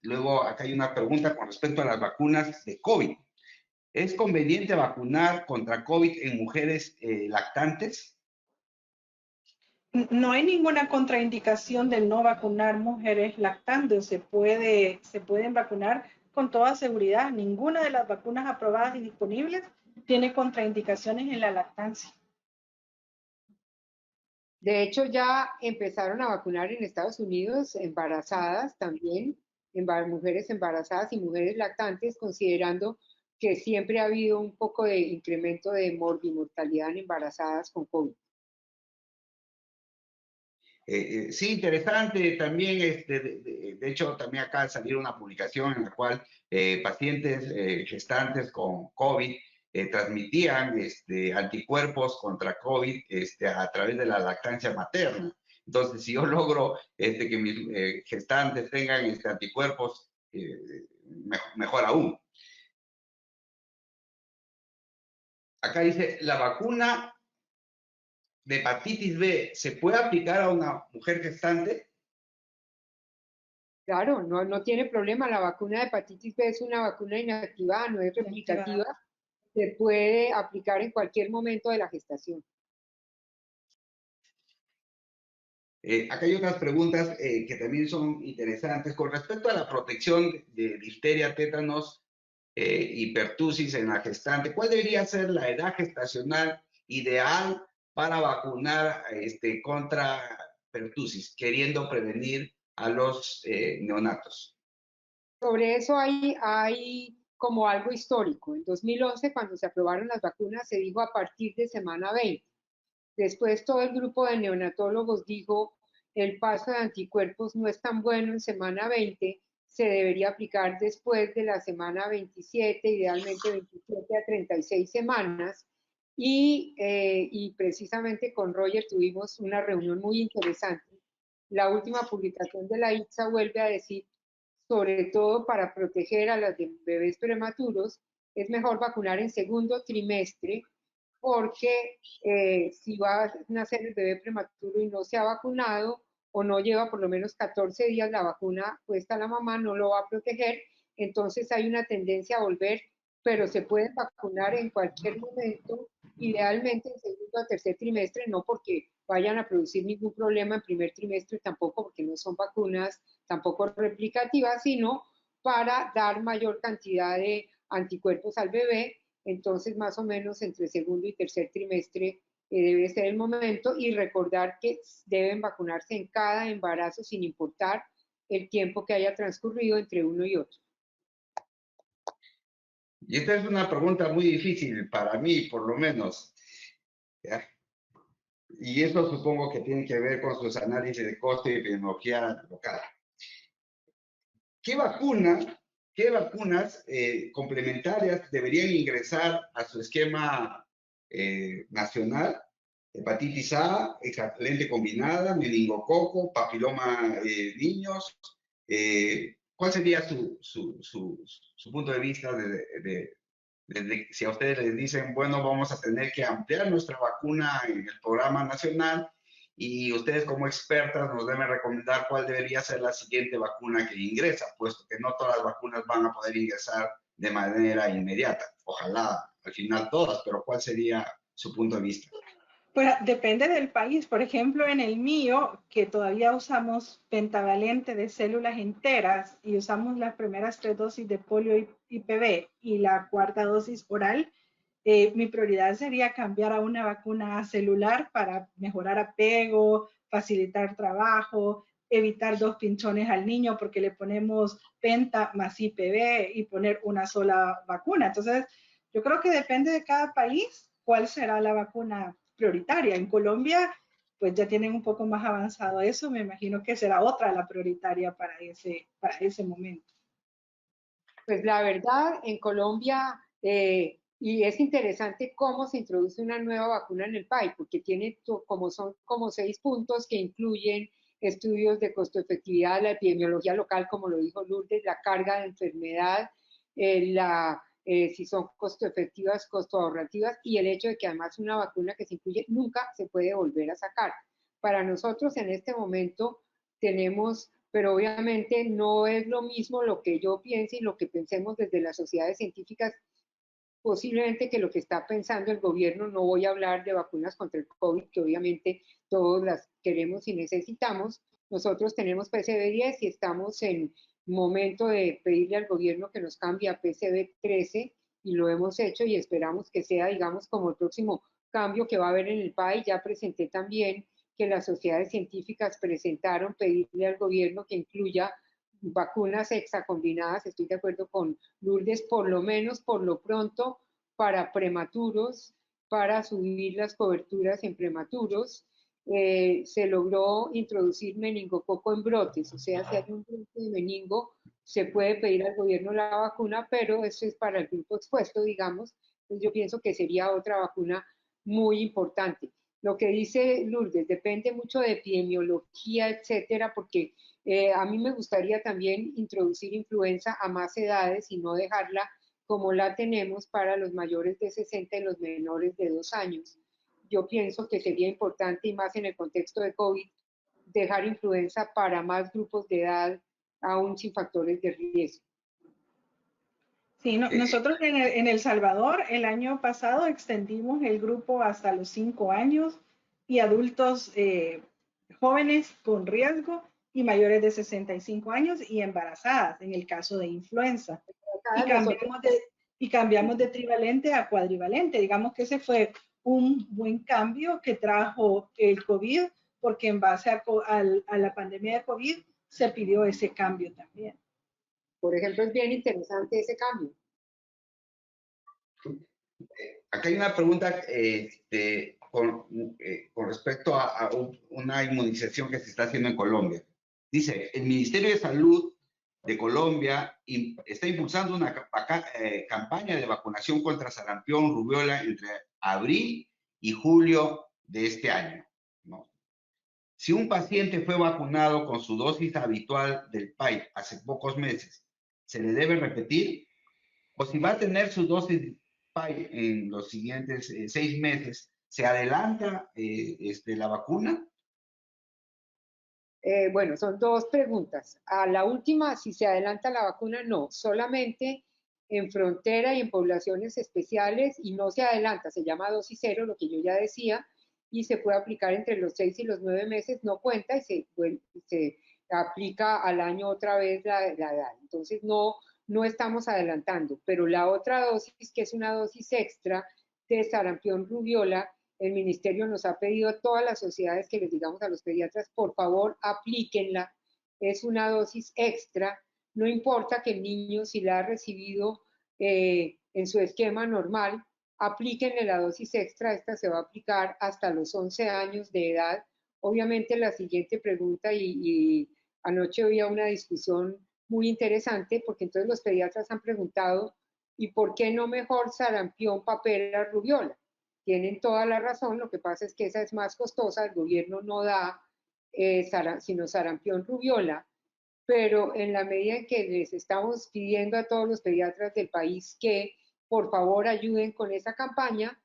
Luego, acá hay una pregunta con respecto a las vacunas de COVID. ¿Es conveniente vacunar contra COVID en mujeres lactantes? No hay ninguna contraindicación de no vacunar mujeres lactantes. Se pueden vacunar con toda seguridad. Ninguna de las vacunas aprobadas y disponibles tiene contraindicaciones en la lactancia. De hecho, ya empezaron a vacunar en Estados Unidos embarazadas también, mujeres embarazadas y mujeres lactantes, considerando que siempre ha habido un poco de incremento de morbimortalidad en embarazadas con COVID. Sí, interesante también, de hecho también acá salió una publicación en la cual pacientes gestantes con COVID transmitían anticuerpos contra COVID a través de la lactancia materna. Entonces, si yo logro que mis gestantes tengan anticuerpos, mejor aún. Acá dice, la vacuna de hepatitis B, ¿se puede aplicar a una mujer gestante? Claro, no tiene problema. La vacuna de hepatitis B es una vacuna inactivada, no es replicativa. Se puede aplicar en cualquier momento de la gestación. Acá hay otras preguntas que también son interesantes con respecto a la protección de difteria, tétanos y pertusis en la gestante. ¿Cuál debería ser la edad gestacional ideal para vacunar contra pertusis, queriendo prevenir a los neonatos? Sobre eso hay como algo histórico. En 2011, cuando se aprobaron las vacunas, se dijo a partir de semana 20. Después todo el grupo de neonatólogos dijo el paso de anticuerpos no es tan bueno en semana 20, se debería aplicar después de la semana 27, idealmente 27 a 36 semanas. Y precisamente con Roger tuvimos una reunión muy interesante. La última publicación de la ITSA vuelve a decir, sobre todo para proteger a los bebés prematuros, es mejor vacunar en segundo trimestre, porque si va a nacer el bebé prematuro y no se ha vacunado o no lleva por lo menos 14 días la vacuna puesta a la mamá, no lo va a proteger, entonces hay una tendencia a volver, pero se pueden vacunar en cualquier momento, idealmente en segundo o tercer trimestre, no porque vayan a producir ningún problema en primer trimestre, tampoco porque no son vacunas tampoco replicativas, sino para dar mayor cantidad de anticuerpos al bebé. Entonces, más o menos entre segundo y tercer trimestre debe ser el momento, y recordar que deben vacunarse en cada embarazo sin importar el tiempo que haya transcurrido entre uno y otro. Y esta es una pregunta muy difícil para mí, por lo menos. ¿Ya? Y eso supongo que tiene que ver con sus análisis de costo y epidemiología local. ¿Qué vacunas complementarias deberían ingresar a su esquema nacional? Hepatitis A, hexavalente combinada, meningococo, papiloma niños. ¿Cuál sería su punto de vista si a ustedes les dicen, bueno, vamos a tener que ampliar nuestra vacuna en el programa nacional y ustedes como expertas nos deben recomendar cuál debería ser la siguiente vacuna que ingresa, puesto que no todas las vacunas van a poder ingresar de manera inmediata? Ojalá al final todas, pero ¿cuál sería su punto de vista? Pues depende del país. Por ejemplo, en el mío, que todavía usamos pentavalente de células enteras y usamos las primeras 3 dosis de polio y IPV y la cuarta dosis oral, mi prioridad sería cambiar a una vacuna celular para mejorar apego, facilitar trabajo, evitar 2 pinchones al niño porque le ponemos penta más IPV y poner una sola vacuna. Entonces, yo creo que depende de cada país cuál será la vacuna prioritaria. En Colombia, pues ya tienen un poco más avanzado eso, me imagino que será otra la prioritaria para ese momento. Pues la verdad, en Colombia, y es interesante cómo se introduce una nueva vacuna en el país, porque tiene son como 6 puntos que incluyen estudios de costo-efectividad, la epidemiología local, como lo dijo Lourdes, la carga de enfermedad, si son costo-efectivas, costo-ahorrativas, y el hecho de que además una vacuna que se incluye nunca se puede volver a sacar. Para nosotros en este momento tenemos, pero obviamente no es lo mismo lo que yo piense y lo que pensemos desde las sociedades científicas, posiblemente que lo que está pensando el gobierno. No voy a hablar de vacunas contra el COVID, que obviamente todos las queremos y necesitamos. Nosotros tenemos PCV10 y estamos en momento de pedirle al gobierno que nos cambie a PCV13, y lo hemos hecho y esperamos que sea, digamos, como el próximo cambio que va a haber en el país. Ya presenté también que las sociedades científicas presentaron pedirle al gobierno que incluya vacunas hexacombinadas. Estoy de acuerdo con Lourdes, por lo menos por lo pronto para prematuros, para subir las coberturas en prematuros. Se logró introducir meningococo en brotes, o sea, si hay un brote de meningo, se puede pedir al gobierno la vacuna, pero eso es para el grupo expuesto, digamos. Entonces yo pienso que sería otra vacuna muy importante. Lo que dice Lourdes depende mucho de epidemiología, etcétera, porque a mí me gustaría también introducir influenza a más edades y no dejarla como la tenemos para los mayores de 60 y los menores de 2 años. Yo pienso que sería importante, y más en el contexto de COVID, dejar influenza para más grupos de edad, aún sin factores de riesgo. Sí, nosotros en El Salvador el año pasado extendimos el grupo hasta los 5 años y adultos jóvenes con riesgo y mayores de 65 años y embarazadas en el caso de influenza. Y cambiamos de trivalente a cuadrivalente. Digamos que ese fue un buen cambio que trajo el COVID, porque en base a la pandemia de COVID se pidió ese cambio también. Por ejemplo, es bien interesante ese cambio. Acá hay una pregunta con respecto a una inmunización que se está haciendo en Colombia. Dice, el Ministerio de Salud de Colombia está impulsando una campaña de vacunación contra sarampión, rubiola entre abril y julio de este año, ¿no? Si un paciente fue vacunado con su dosis habitual del PAI hace pocos meses, ¿se le debe repetir? O si va a tener su dosis PAI en los siguientes 6 meses, ¿se adelanta la vacuna? Bueno, son dos preguntas. A la última, si se adelanta la vacuna, no, solamente en frontera y en poblaciones especiales, y no se adelanta, se llama dosis cero, lo que yo ya decía, y se puede aplicar entre los 6 y los 9 meses, no cuenta, y se aplica al año otra vez la edad. Entonces, no estamos adelantando, pero la otra dosis, que es una dosis extra de sarampión rubiola, el ministerio nos ha pedido a todas las sociedades que les digamos a los pediatras, por favor, aplíquenla. Es una dosis extra. No importa que el niño, si la ha recibido en su esquema normal, aplíquenle la dosis extra. Esta se va a aplicar hasta los 11 años de edad. Obviamente la siguiente pregunta, y anoche había una discusión muy interesante, porque entonces los pediatras han preguntado, ¿y por qué no mejor sarampión, papera, rubiola? Tienen toda la razón, lo que pasa es que esa es más costosa, el gobierno no da sino sarampión, rubiola, pero en la medida en que les estamos pidiendo a todos los pediatras del país que por favor ayuden con esa campaña,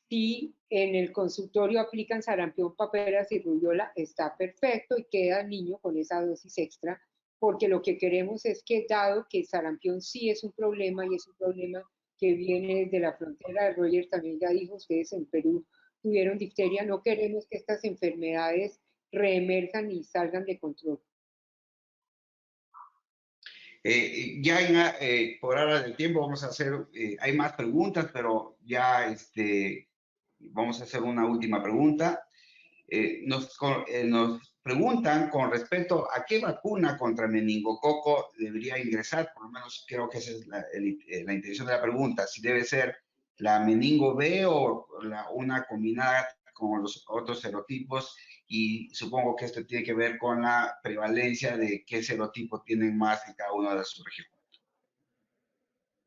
si en el consultorio aplican sarampión, paperas y rubiola, está perfecto y queda el niño con esa dosis extra, porque lo que queremos es que, dado que el sarampión sí es un problema y es un problema que viene desde la frontera, Roger también ya dijo, ustedes en Perú tuvieron difteria, no queremos que estas enfermedades reemerjan y salgan de control. Por ahora del tiempo vamos a hacer, hay más preguntas, pero ya vamos a hacer una última pregunta. Nos preguntan con respecto a qué vacuna contra meningococo debería ingresar, por lo menos creo que esa es la intención de la pregunta, si debe ser la meningo B o una combinada con los otros serotipos, y supongo que esto tiene que ver con la prevalencia de qué serotipo tienen más en cada una de sus regiones.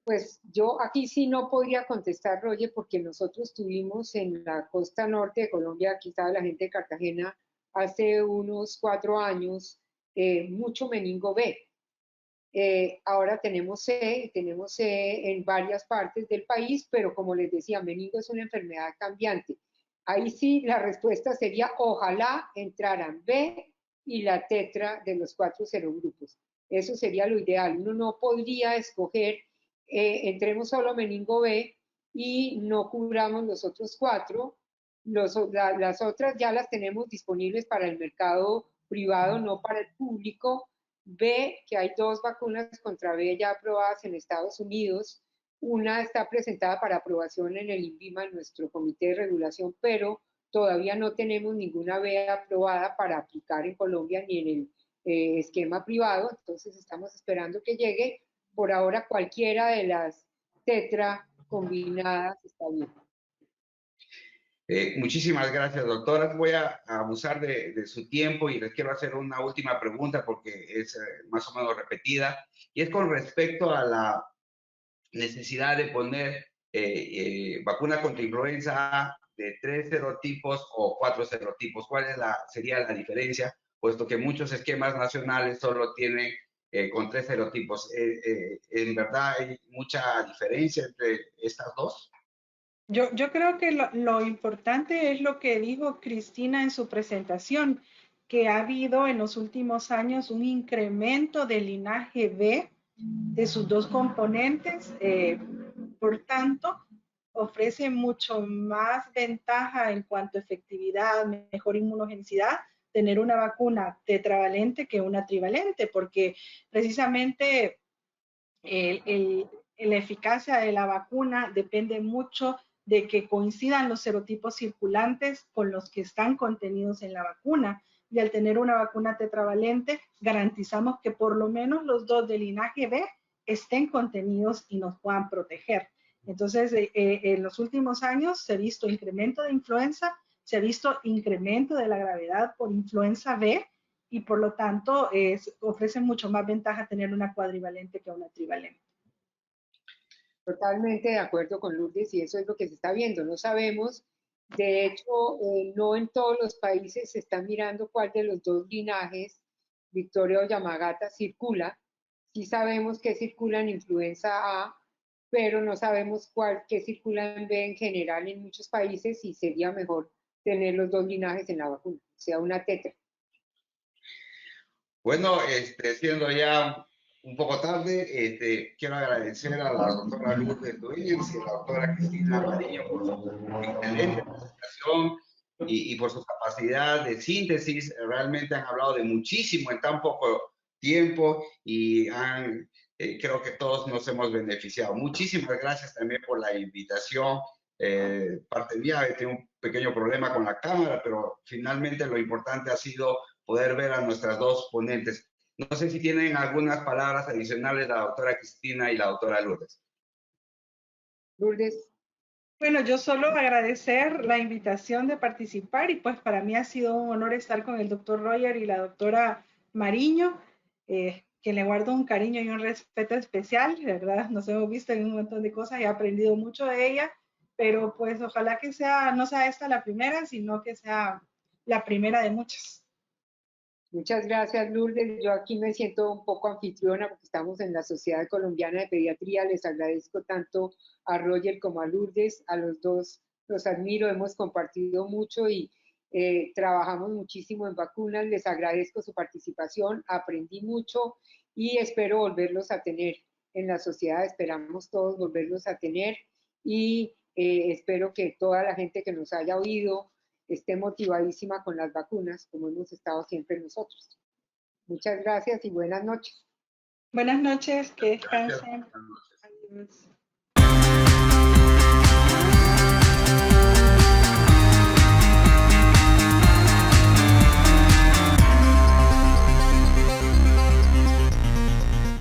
Pues yo aquí sí no podría contestar, Roger, porque nosotros tuvimos en la costa norte de Colombia, aquí estaba la gente de Cartagena, hace unos 4 años, mucho meningo B. Ahora tenemos C en varias partes del país, pero como les decía, meningo es una enfermedad cambiante. Ahí sí la respuesta sería ojalá entraran B y la tetra de los 4 serogrupos. Eso sería lo ideal. Uno no podría escoger, entremos solo meningo B y no cubramos los otros 4. Las otras ya las tenemos disponibles para el mercado privado, no para el público. B, que hay 2 vacunas contra B ya aprobadas en Estados Unidos. Una está presentada para aprobación en el INVIMA, en nuestro comité de regulación, pero todavía no tenemos ninguna B aprobada para aplicar en Colombia ni en el esquema privado, entonces estamos esperando que llegue. Por ahora cualquiera de las tetra combinadas está bien. Muchísimas gracias, doctora. Voy a abusar de su tiempo y les quiero hacer una última pregunta porque es más o menos repetida, y es con respecto a la necesidad de poner vacuna contra influenza de 3 serotipos o 4 serotipos. ¿Cuál sería la diferencia? Puesto que muchos esquemas nacionales solo tienen con 3 serotipos. ¿En verdad hay mucha diferencia entre estas dos? Yo creo que lo importante es lo que dijo Cristina en su presentación, que ha habido en los últimos años un incremento del linaje B de sus 2 componentes, por tanto, ofrece mucho más ventaja en cuanto a efectividad, mejor inmunogenicidad, tener una vacuna tetravalente que una trivalente, porque precisamente la eficacia de la vacuna depende mucho de que coincidan los serotipos circulantes con los que están contenidos en la vacuna. Y al tener una vacuna tetravalente, garantizamos que por lo menos los 2 del linaje B estén contenidos y nos puedan proteger. Entonces, en los últimos años se ha visto incremento de influenza, se ha visto incremento de la gravedad por influenza B y por lo tanto ofrece mucho más ventaja tener una cuadrivalente que una trivalente. Totalmente de acuerdo con Lourdes y eso es lo que se está viendo. No sabemos, de hecho, no en todos los países se está mirando cuál de los dos linajes, Victoria o Yamagata, circula. Sí sabemos que circula en influenza A, pero no sabemos cuál que circula en B en general en muchos países y sería mejor tener los dos linajes en la vacuna, o sea, una tetra. Bueno, siendo ya un poco tarde, quiero agradecer a la doctora Lourdes Dueñas y a la doctora Cristina Mariño por su excelente presentación y por su capacidad de síntesis. Realmente han hablado de muchísimo en tan poco tiempo y creo que todos nos hemos beneficiado. Muchísimas gracias también por la invitación. Parte mía, he tenido un pequeño problema con la cámara, pero finalmente lo importante ha sido poder ver a nuestras dos ponentes. No sé si tienen algunas palabras adicionales la doctora Cristina y la doctora Lourdes. Lourdes. Bueno, yo solo agradecer la invitación de participar y pues para mí ha sido un honor estar con el doctor Roger y la doctora Mariño, que le guardo un cariño y un respeto especial, ¿verdad? Nos hemos visto en un montón de cosas y he aprendido mucho de ella, pero pues ojalá que no sea esta la primera, sino que sea la primera de muchas. Muchas gracias, Lourdes. Yo aquí me siento un poco anfitriona porque estamos en la Sociedad Colombiana de Pediatría. Les agradezco tanto a Roger como a Lourdes. A los dos los admiro, hemos compartido mucho y trabajamos muchísimo en vacunas. Les agradezco su participación, aprendí mucho y espero volverlos a tener en la sociedad. Esperamos todos volverlos a tener y espero que toda la gente que nos haya oído esté motivadísima con las vacunas, como hemos estado siempre nosotros. Muchas gracias y buenas noches. Buenas noches, que Gracias. descansen. Buenas noches. Adiós.